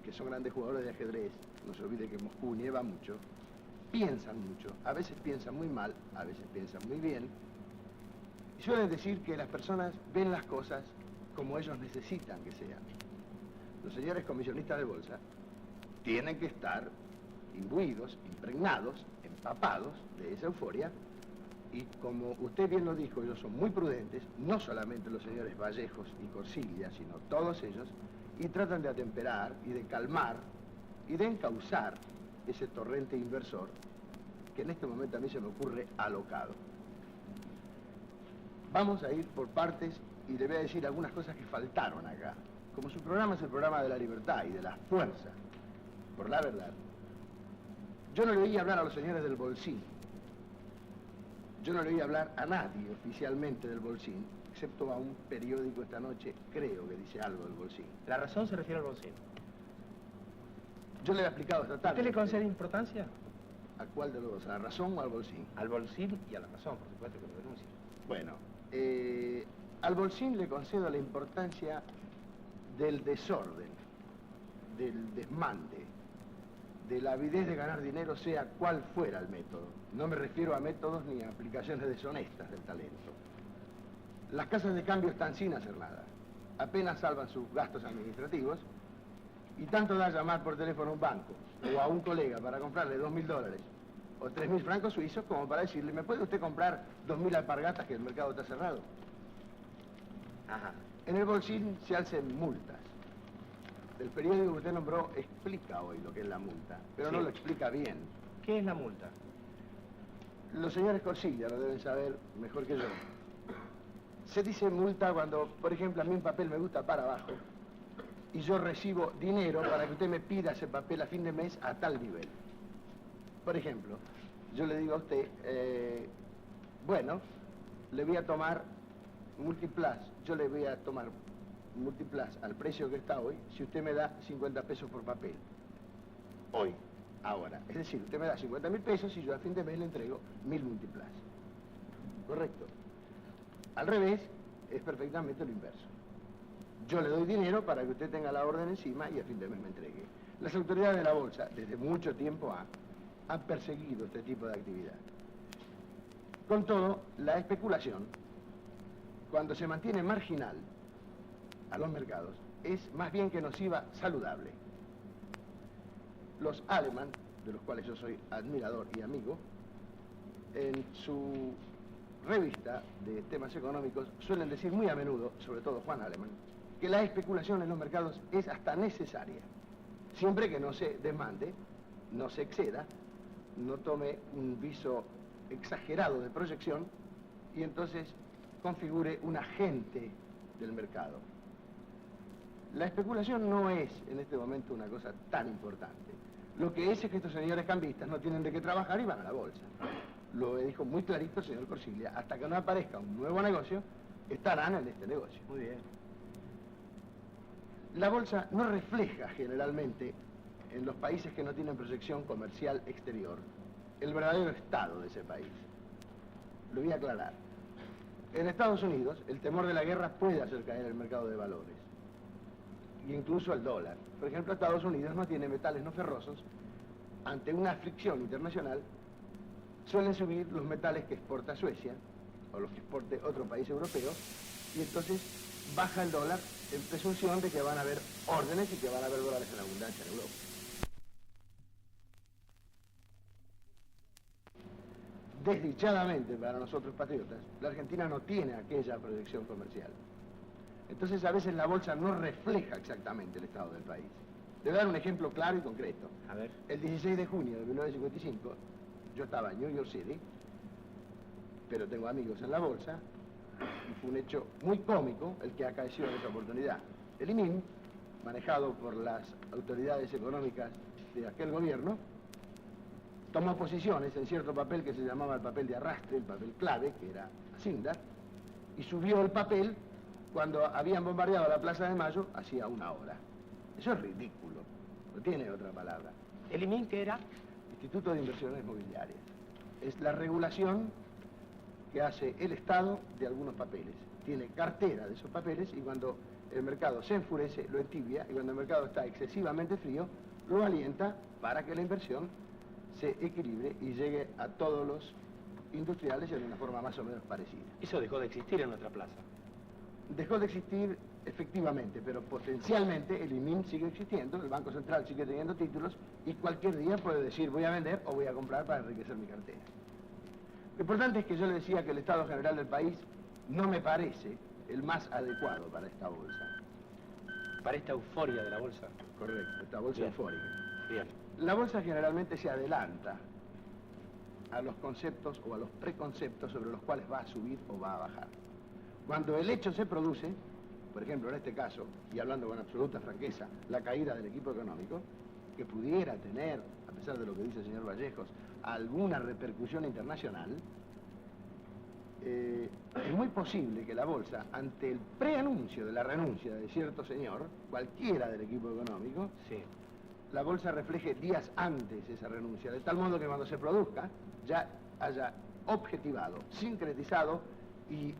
que son grandes jugadores de ajedrez, no se olvide que Moscú nieva mucho, piensan mucho, a veces piensan muy mal, a veces piensan muy bien, y suelen decir que las personas ven las cosas como ellos necesitan que sean. Los señores comisionistas de bolsa tienen que estar imbuidos, impregnados, empapados de esa euforia. Y como usted bien lo dijo, ellos son muy prudentes, no solamente los señores Vallejos y Corsiglia, sino todos ellos, y tratan de atemperar y de calmar y de encauzar ese torrente inversor que en este momento a mí se me ocurre alocado. Vamos a ir por partes y le voy a decir algunas cosas que faltaron acá. Como su programa es el programa de la libertad y de la fuerza por la verdad, yo no le oí hablar a los señores del Bolsín. Yo no le oí hablar a nadie oficialmente del Bolsín, excepto a un periódico esta noche, creo que dice algo del Bolsín. La razón se refiere al Bolsín. Yo le he explicado esta tarde. ¿Usted le concede importancia? ¿A cuál de los dos? ¿A la razón o al Bolsín? Al Bolsín y a la razón, por supuesto, que lo denuncia. Bueno, al Bolsín le concedo la importancia del desorden, del desmande, de la avidez de ganar dinero, sea cual fuera el método. No me refiero a métodos ni a aplicaciones deshonestas del talento. Las casas de cambio están sin hacer nada. Apenas salvan sus gastos administrativos y tanto da llamar por teléfono a un banco o a un colega para comprarle $2.000 o 3.000 francos suizos como para decirle, ¿me puede usted comprar 2.000 alpargatas que el mercado está cerrado? Ajá. En el Bolsín se hacen multas. El periódico que usted nombró explica hoy lo que es la multa, pero Sí. no lo explica bien. ¿Qué es la multa? Los señores Corsiglia lo deben saber mejor que yo. Se dice multa cuando, por ejemplo, a mí un papel me gusta para abajo y yo recibo dinero para que usted me pida ese papel a fin de mes a tal nivel. Por ejemplo, yo le digo a usted, bueno, le voy a tomar Multiplus, yo le voy a tomar Multiplus al precio que está hoy, si usted me da 50 pesos por papel. Hoy, ahora. Es decir, usted me da 50.000 pesos y yo a fin de mes le entrego 1.000 Multiplus. ¿Correcto? Al revés, es perfectamente lo inverso. Yo le doy dinero para que usted tenga la orden encima y a fin de mes me entregue. Las autoridades de la bolsa, desde mucho tiempo han perseguido este tipo de actividad. Con todo, la especulación, cuando se mantiene marginal a los mercados, es más bien que nociva saludable. Los Alemann, de los cuales yo soy admirador y amigo, en su revista de temas económicos suelen decir muy a menudo, sobre todo Juan Alemann, que la especulación en los mercados es hasta necesaria, siempre que no se demande, no se exceda, no tome un viso exagerado de proyección y entonces configure un agente del mercado. La especulación no es en este momento una cosa tan importante. Lo que es que estos señores cambistas no tienen de qué trabajar y van a la bolsa. Lo dijo muy clarito el señor Corsiglia. Hasta que no aparezca un nuevo negocio, estarán en este negocio. Muy bien. La bolsa no refleja generalmente, en los países que no tienen proyección comercial exterior, el verdadero estado de ese país. Lo voy a aclarar. En Estados Unidos, el temor de la guerra puede hacer caer el mercado de valores, e incluso el dólar. Por ejemplo, Estados Unidos no tiene metales no ferrosos. Ante una aflicción internacional, suelen subir los metales que exporta Suecia, o los que exporte otro país europeo, y entonces baja el dólar en presunción de que van a haber órdenes y que van a haber dólares en abundancia en Europa. Desdichadamente para nosotros patriotas, la Argentina no tiene aquella proyección comercial. Entonces a veces la bolsa no refleja exactamente el estado del país. Le voy a dar un ejemplo claro y concreto. A ver. El 16 de junio de 1955, yo estaba en New York City, pero tengo amigos en la bolsa, y fue un hecho muy cómico el que acaeció en esta oportunidad. El IMIM, manejado por las autoridades económicas de aquel gobierno, tomó posiciones en cierto papel que se llamaba el papel de arrastre, el papel clave, que era Sindar, y subió el papel cuando habían bombardeado la Plaza de Mayo hacía una hora. Eso es ridículo, no tiene otra palabra. ¿El IMIN qué era? Instituto de Inversiones Mobiliarias. Es la regulación que hace el Estado de algunos papeles. Tiene cartera de esos papeles y cuando el mercado se enfurece, lo entibia, y cuando el mercado está excesivamente frío, lo alienta para que la inversión se equilibre y llegue a todos los industriales de una forma más o menos parecida. Eso dejó de existir en nuestra plaza. Dejó de existir efectivamente, pero potencialmente el IMIM sigue existiendo, el Banco Central sigue teniendo títulos y cualquier día puede decir voy a vender o voy a comprar para enriquecer mi cartera. Lo importante es que yo le decía que el estado general del país no me parece el más adecuado para esta bolsa. Para esta euforia de la bolsa. Correcto, esta bolsa Bien. eufórica. Bien. La bolsa generalmente se adelanta a los conceptos o a los preconceptos sobre los cuales va a subir o va a bajar. Cuando el hecho se produce, por ejemplo en este caso, y hablando con absoluta franqueza, la caída del equipo económico, que pudiera tener, a pesar de lo que dice el señor Vallejos, alguna repercusión internacional, es muy posible que la bolsa, ante el preanuncio de la renuncia de cierto señor, cualquiera del equipo económico, Sí. la bolsa refleje días antes esa renuncia, de tal modo que cuando se produzca ya haya objetivado, sincretizado y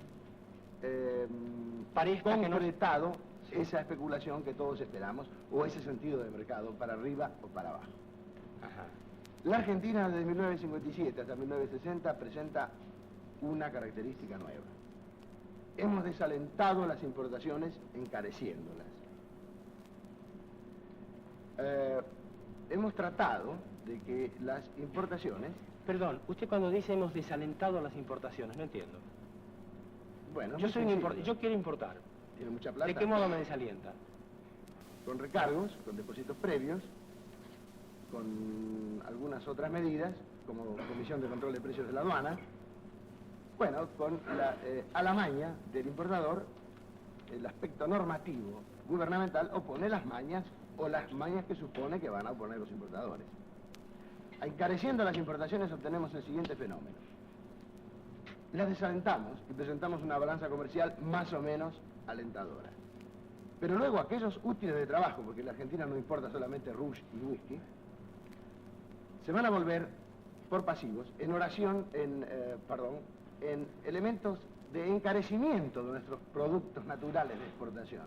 Parezca que no- concretado esa especulación que todos esperamos, o ese sentido de mercado, para arriba o para abajo. Ajá. La Argentina desde 1957 hasta 1960 presenta una característica nueva. Hemos desalentado las importaciones encareciéndolas. Hemos tratado de que las importaciones, Perdón, usted cuando dice hemos desalentado las importaciones, no entiendo. bueno, Yo muy soy sencillo. yo quiero importar. Tiene mucha plata. ¿De qué modo me desalienta? Con recargos, con depósitos previos, con algunas otras medidas, como Comisión de Control de Precios de la Aduana, bueno, con la alamaña del importador, el aspecto normativo gubernamental opone las mañas o las mañas que supone que van a oponer los importadores. Encareciendo las importaciones obtenemos el siguiente fenómeno. Las desalentamos y presentamos una balanza comercial más o menos alentadora. Pero luego aquellos útiles de trabajo, porque la Argentina no importa solamente rouge y whisky, se van a volver por pasivos en en elementos de encarecimiento de nuestros productos naturales de exportación.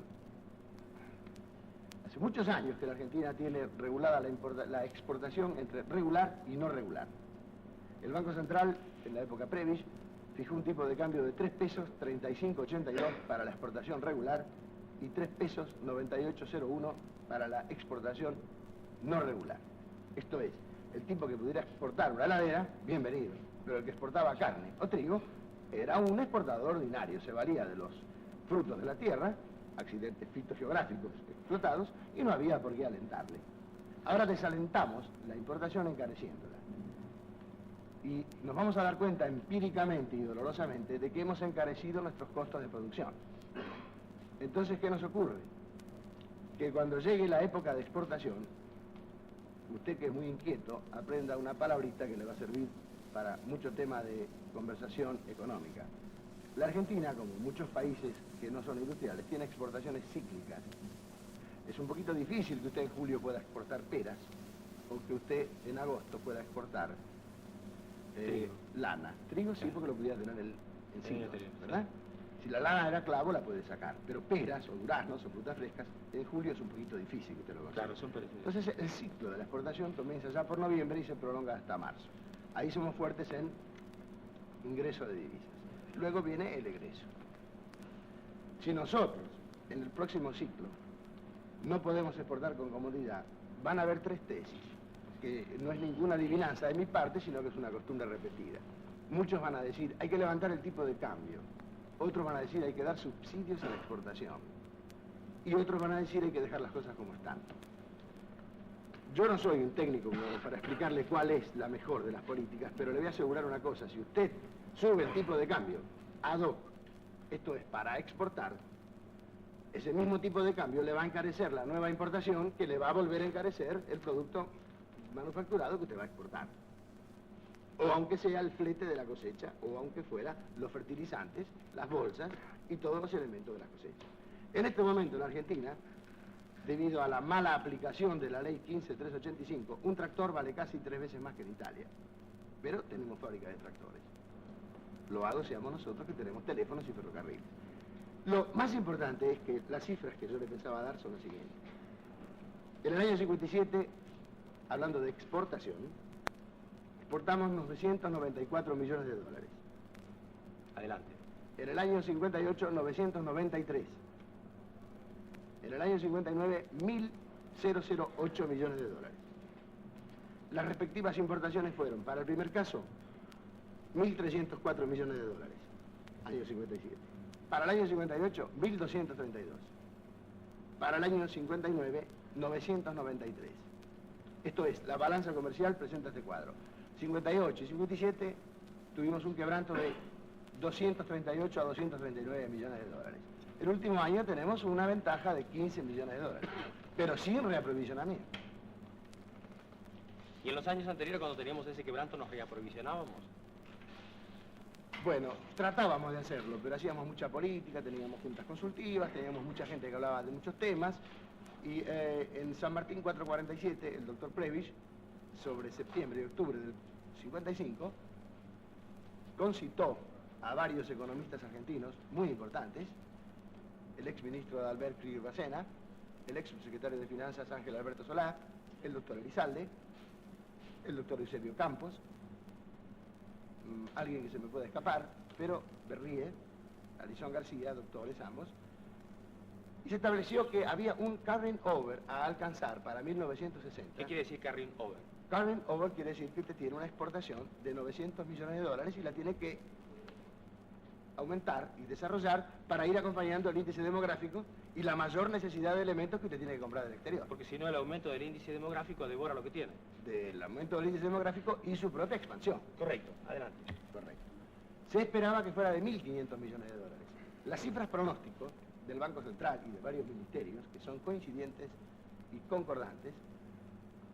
Hace muchos años que la Argentina tiene regulada la exportación entre regular y no regular. El Banco Central, en la época Prebisch, fijó un tipo de cambio de 3 pesos 35,82 para la exportación regular y 3 pesos 98,01 para la exportación no regular. Esto es, el tipo que pudiera exportar una heladera, bienvenido, pero el que exportaba carne o trigo era un exportador ordinario, se valía de los frutos de la tierra, accidentes fitogeográficos explotados, y no había por qué alentarle. Ahora desalentamos la importación encareciéndola. Y nos vamos a dar cuenta empíricamente y dolorosamente de que hemos encarecido nuestros costos de producción. Entonces, ¿qué nos ocurre? Que cuando llegue la época de exportación, usted que es muy inquieto, aprenda una palabrita que le va a servir para mucho tema de conversación económica. La Argentina, como muchos países que no son industriales, tiene exportaciones cíclicas. Es un poquito difícil que usted en julio pueda exportar peras o que usted en agosto pueda exportar Trigo. lana. Trigo sí, porque lo pudiera tener en Trigo, silos, trigo, ¿verdad? Si la lana era clavo, la puede sacar. Pero peras o duraznos o frutas frescas, en julio es un poquito difícil que usted lo consiga. Claro, son parecidos. Entonces el ciclo de la exportación comienza ya por noviembre y se prolonga hasta marzo. Ahí somos fuertes en ingreso de divisas. Luego viene el egreso. Si nosotros, en el próximo ciclo, no podemos exportar con comodidad, van a haber 3 tesis, que no es ninguna adivinanza de mi parte, sino que es una costumbre repetida. Muchos van a decir, hay que levantar el tipo de cambio. Otros van a decir, hay que dar subsidios a la exportación. Y otros van a decir, hay que dejar las cosas como están. Yo no soy un técnico como para explicarle cuál es la mejor de las políticas, pero le voy a asegurar una cosa, si usted sube el tipo de cambio ad hoc, esto es para exportar, ese mismo tipo de cambio le va a encarecer la nueva importación, que le va a volver a encarecer el producto manufacturado que usted va a exportar. O aunque sea el flete de la cosecha, o aunque fuera los fertilizantes, las bolsas y todos los elementos de la cosecha. En este momento en Argentina, debido a la mala aplicación de la ley 15385, un tractor vale casi 3 veces más que en Italia. Pero tenemos fábrica de tractores. Loados seamos nosotros que tenemos teléfonos y ferrocarriles. Lo más importante es que las cifras que yo le pensaba dar son las siguientes. En el año 57, hablando de exportación, exportamos 994 millones de dólares. Adelante. En el año 58, 993. En el año 59, 1.008 millones de dólares. Las respectivas importaciones fueron, para el primer caso, 1.304 millones de dólares, año 57. Para el año 58, 1.232. Para el año 59, 993. Esto es, la balanza comercial presenta este cuadro. 58 y 57 tuvimos un quebranto de 238 a 239 millones de dólares. El último año tenemos una ventaja de 15 millones de dólares, pero sin reaprovisionamiento. ¿Y en los años anteriores, cuando teníamos ese quebranto, nos reaprovisionábamos? Bueno, tratábamos de hacerlo, pero hacíamos mucha política, teníamos juntas consultivas, teníamos mucha gente que hablaba de muchos temas, y en San Martín 447, el doctor Prebisch, sobre septiembre y octubre del 55, concitó a varios economistas argentinos muy importantes, el ex ministro de Albert Krieger Bacena, el ex subsecretario de Finanzas Ángel Alberto Solá, el doctor Elizalde, el doctor Eusebio Campos, alguien que se me puede escapar, pero Berríe, Alison García, doctores ambos, y se estableció que había un carrying over a alcanzar para 1960. ¿Qué quiere decir carrying over? Carrying over quiere decir que usted tiene una exportación de 900 millones de dólares y la tiene que aumentar y desarrollar para ir acompañando el índice demográfico y la mayor necesidad de elementos que usted tiene que comprar del exterior. Porque si no, el aumento del índice demográfico devora lo que tiene. Del aumento del índice demográfico y su propia expansión. Correcto, adelante. Correcto. Se esperaba que fuera de 1.500 millones de dólares. Las cifras pronósticos del Banco Central y de varios ministerios, que son coincidentes y concordantes,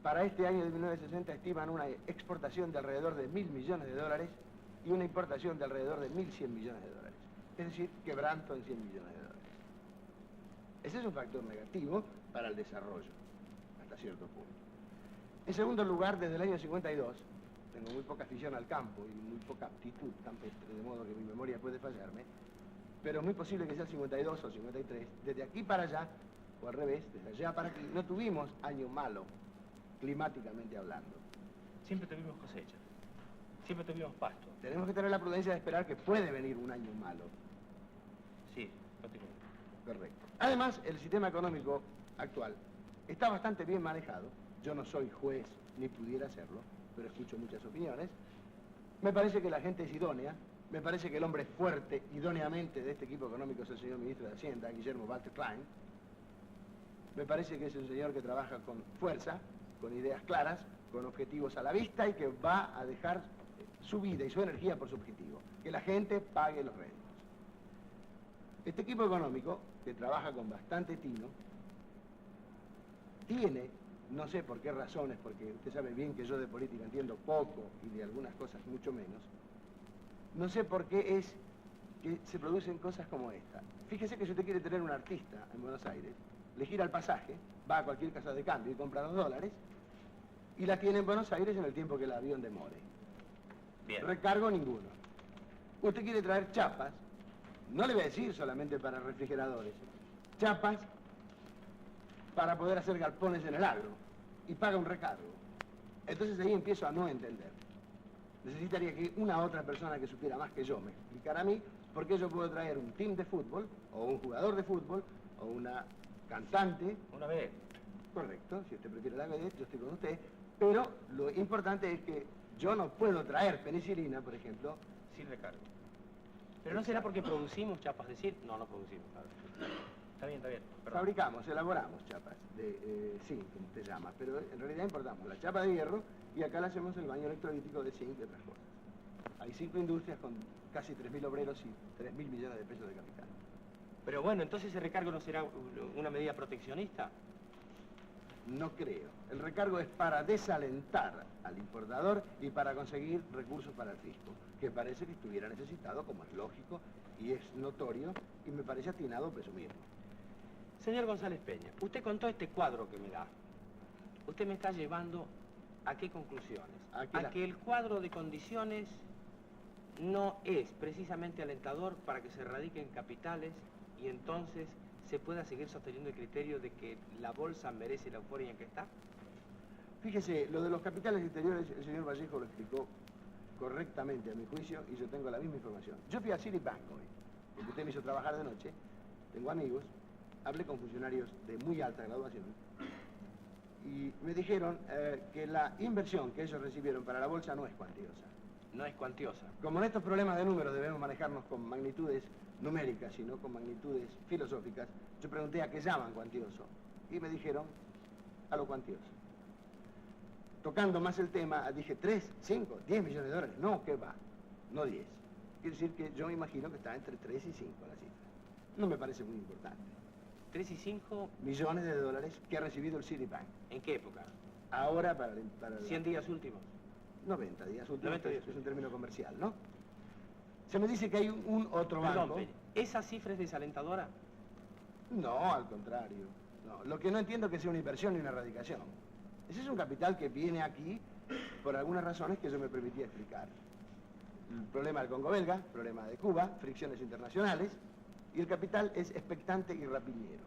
para este año de 1960 estiman una exportación de alrededor de 1.000 millones de dólares y una importación de alrededor de 1.100 millones de dólares. Es decir, quebranto en 100 millones de dólares. Ese es un factor negativo para el desarrollo, hasta cierto punto. En segundo lugar, desde el año 52, tengo muy poca afición al campo y muy poca aptitud campestre, de modo que mi memoria puede fallarme, pero es muy posible que sea el 52 o 53. Desde aquí para allá, o al revés, desde allá para aquí, no tuvimos año malo, climáticamente hablando. Siempre tuvimos cosecha. Siempre tuvimos pasto. Tenemos que tener la prudencia de esperar que puede venir un año malo. Sí, continúo. Correcto. Además, el sistema económico actual está bastante bien manejado. Yo no soy juez ni pudiera serlo, pero escucho muchas opiniones. Me parece que la gente es idónea. Me parece que el hombre fuerte, idóneamente, de este equipo económico es el señor ministro de Hacienda, Guillermo Walter Klein. Me parece que es un señor que trabaja con fuerza, con ideas claras, con objetivos a la vista y que va a dejar su vida y su energía por su objetivo, que la gente pague los réditos. Este equipo económico, que trabaja con bastante tino, tiene, no sé por qué razones, porque usted sabe bien que yo de política entiendo poco y de algunas cosas mucho menos, no sé por qué es que se producen cosas como esta. Fíjese que si usted quiere tener un artista en Buenos Aires, le gira el pasaje, va a cualquier casa de cambio y compra $2 y la tiene en Buenos Aires en el tiempo que el avión demore. Bien. Recargo ninguno. Usted quiere traer chapas, no le voy a decir solamente para refrigeradores, chapas para poder hacer galpones en el agro y paga un recargo. Entonces ahí empiezo a no entender. Necesitaría que una otra persona que supiera más que yo me explicara a mí por qué yo puedo traer un team de fútbol o un jugador de fútbol o una cantante. Una vez. Correcto, si usted prefiere la vedette, yo estoy con usted, pero lo importante es que yo no puedo traer penicilina, por ejemplo, Sin recargo. Pero no será porque producimos chapas de zinc. No, no producimos. Claro. Está bien, perdón. fabricamos, elaboramos chapas de zinc, como usted llama, pero en realidad importamos la chapa de hierro y acá le hacemos el baño electrolítico de zinc y otras cosas. Hay 5 industrias con casi 3.000 obreros y 3.000 millones de pesos de capital. Pero bueno, entonces ese recargo no será una medida proteccionista. No creo. El recargo es para desalentar al importador y para conseguir recursos para el fisco, que parece que estuviera necesitado, como es lógico y es notorio, y me parece atinado presumirlo. Señor González Peña, usted con todo este cuadro que me da, usted me está llevando ¿a qué conclusiones? A que el cuadro de condiciones no es precisamente alentador para que se radiquen capitales y entonces se pueda seguir sosteniendo el criterio de que la bolsa merece la euforia en que está. Fíjese, lo de los capitales exteriores, el señor Vallejo lo explicó correctamente a mi juicio y yo tengo la misma información. Yo fui a Citibank hoy, porque usted me hizo trabajar de noche, tengo amigos, hablé con funcionarios de muy alta graduación y me dijeron que la inversión que ellos recibieron para la bolsa no es cuantiosa. No es cuantiosa. Como en estos problemas de números debemos manejarnos con magnitudes numéricas y no con magnitudes filosóficas, yo pregunté a qué llaman cuantioso y me dijeron a lo cuantioso. Tocando más el tema, dije 3, 5, 10 millones de dólares. No, ¿qué va? No 10. Quiere decir que yo me imagino que está entre 3 y 5 la cifra. No me parece muy importante. 3 y 5, Millones de dólares que ha recibido el Citibank. ¿en qué época? Ahora para 100 días últimos. 90 días últimos, 90 días. es un término comercial, ¿no? Se me dice que hay un otro Perdón, banco. ¿esa cifra es desalentadora? No, al contrario. No, lo que no entiendo es que sea una inversión ni una erradicación. Ese es un capital que viene aquí por algunas razones que yo me permití explicar. El problema del Congo belga, el problema de Cuba, fricciones internacionales, y el capital es expectante y rapiñero.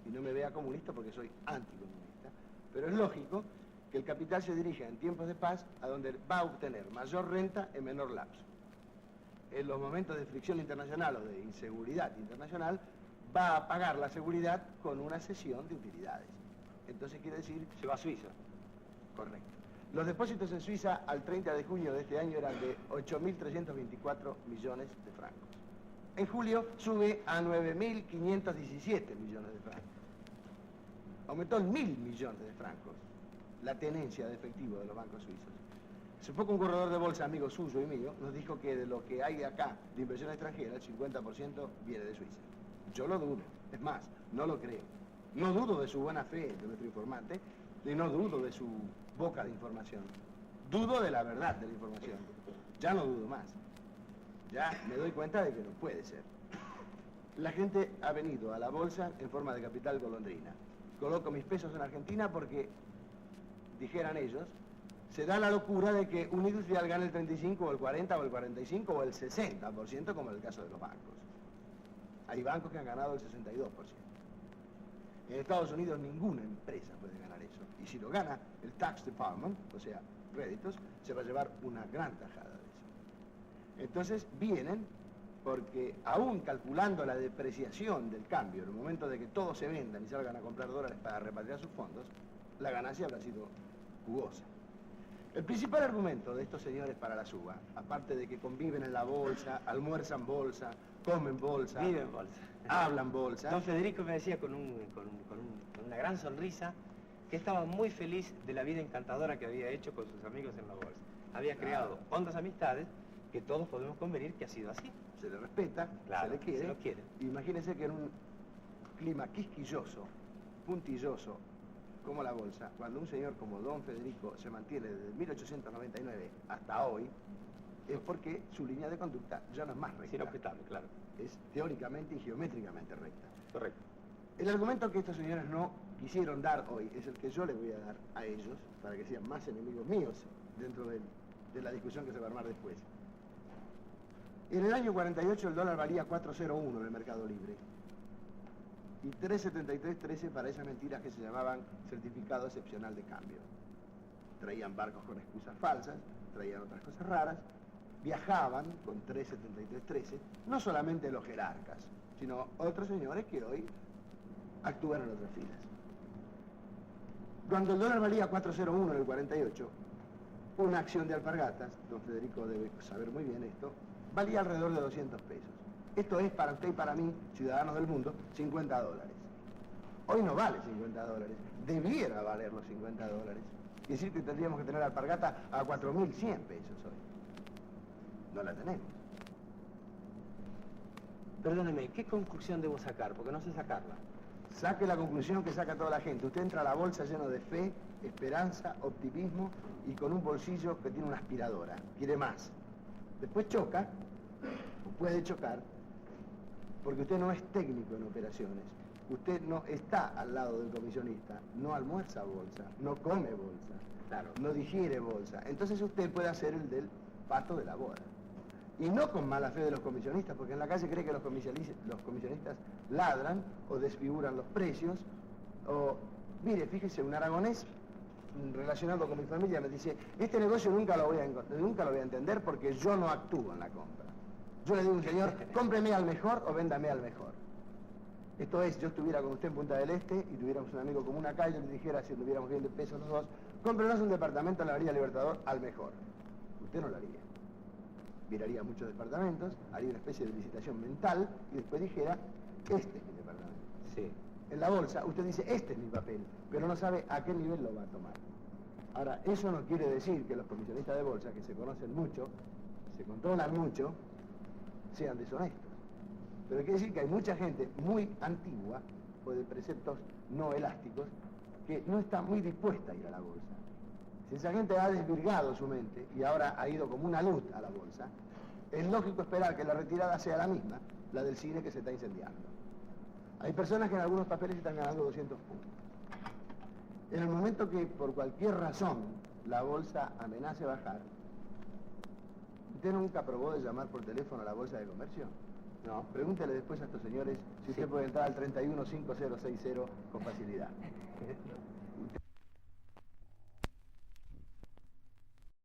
Y no me vea comunista porque soy anticomunista, pero es lógico que el capital se dirija en tiempos de paz a donde va a obtener mayor renta en menor lapso. En los momentos de fricción internacional o de inseguridad internacional, va a pagar la seguridad con una cesión de utilidades. Entonces quiere decir... Se va a Suiza. Correcto. Los depósitos en Suiza al 30 de junio de este año eran de 8.324 millones de francos. En julio sube a 9.517 millones de francos. Aumentó en 1.000 millones de francos la tenencia de efectivo de los bancos suizos. Hace poco un corredor de bolsa, amigo suyo y mío, nos dijo que de lo que hay acá de inversión extranjera, el 50% viene de Suiza. Yo lo dudo. Es más, no lo creo. No dudo de su buena fe de nuestro informante y no dudo de su boca de información. Dudo de la verdad de la información. Ya no dudo más. Ya me doy cuenta de que no puede ser. La gente ha venido a la bolsa en forma de capital golondrina. Coloco mis pesos en Argentina porque, dijeran ellos, se da la locura de que un industrial gane el 35 o el 40 o el 45 o el 60%, como en el caso de los bancos. Hay bancos que han ganado el 62%. En Estados Unidos ninguna empresa puede ganar eso. Y si lo gana el Tax Department, o sea, réditos, se va a llevar una gran tajada de eso. Entonces vienen porque aún calculando la depreciación del cambio, en el momento de que todos se vendan y salgan a comprar dólares para repatriar sus fondos, la ganancia habrá sido jugosa. El principal argumento de estos señores para la suba, aparte de que conviven en la bolsa, almuerzan bolsa, comen bolsa, Viven bolsa. hablan bolsa... Don Federico me decía con una gran sonrisa que estaba muy feliz de la vida encantadora que había hecho con sus amigos en la bolsa. Había creado hondas amistades que todos podemos convenir que ha sido así. Se le respeta, Claro, se le quiere. se lo quiere. Imagínense que en un clima quisquilloso, puntilloso, como la bolsa, cuando un señor como don Federico se mantiene desde 1899 hasta hoy, es porque su línea de conducta ya no es más recta. Es inobjetable, claro. Es teóricamente y geométricamente recta. Correcto. El argumento que estos señores no quisieron dar hoy es el que yo les voy a dar a ellos, para que sean más enemigos míos dentro de la discusión que se va a armar después. En el año 48 el dólar valía 4.01 en el mercado libre y 3.7313 para esas mentiras que se llamaban certificado excepcional de cambio. Traían barcos con excusas falsas, traían otras cosas raras, viajaban con 3.7313, no solamente los jerarcas, sino otros señores que hoy actúan en otras filas. Cuando el dólar valía 4.01 en el 48, una acción de alpargatas, don Federico debe saber muy bien esto, valía alrededor de 200 pesos. Esto es para usted y para mí, ciudadanos del mundo, 50 dólares. Hoy no vale 50 dólares, debiera valer los 50 dólares. Es decir, que tendríamos que tener alpargata a 4.100 pesos hoy. No la tenemos. Perdóneme, ¿qué conclusión debo sacar? Porque no sé sacarla. Saque la conclusión que saca toda la gente. Usted entra a la bolsa lleno de fe, esperanza, optimismo y con un bolsillo que tiene una aspiradora. Quiere más. Después choca, o puede chocar, porque usted no es técnico en operaciones. Usted no está al lado del comisionista, no almuerza bolsa, no come bolsa, Claro. no digiere bolsa. Entonces usted puede hacer el del pato de la boda. Y no con mala fe de los comisionistas, porque en la calle cree que los comisionistas ladran o desfiguran los precios. O, mire, fíjese, un aragonés relacionado con mi familia me dice, este negocio nunca lo voy a entender porque yo no actúo en la compra. Yo le digo a un señor, cómpreme al mejor o véndame al mejor. Esto es, yo estuviera con usted en Punta del Este y tuviéramos un amigo común acá y yo le dijera, si tuviéramos bien de pesos los dos, cómprenos un departamento en la Avenida Libertador al mejor. Usted no lo haría. Miraría muchos departamentos, haría una especie de licitación mental y después dijera, este es mi departamento. Sí. En la bolsa, usted dice, este es mi papel, pero no sabe a qué nivel lo va a tomar. Ahora, eso no quiere decir que los comisionistas de bolsa, que se conocen mucho, se controlan mucho, sean deshonestos. Pero quiere decir que hay mucha gente muy antigua, o de preceptos no elásticos, que no está muy dispuesta a ir a la bolsa. Si esa gente ha desvirgado su mente y ahora ha ido como una luz a la bolsa, es lógico esperar que la retirada sea la misma, la del cine que se está incendiando. Hay personas que en algunos papeles están ganando 200 puntos. En el momento que por cualquier razón la bolsa amenace bajar, ¿usted nunca probó de llamar por teléfono a la bolsa de comercio? No, pregúntele después a estos señores si usted puede entrar al 315060 con facilidad.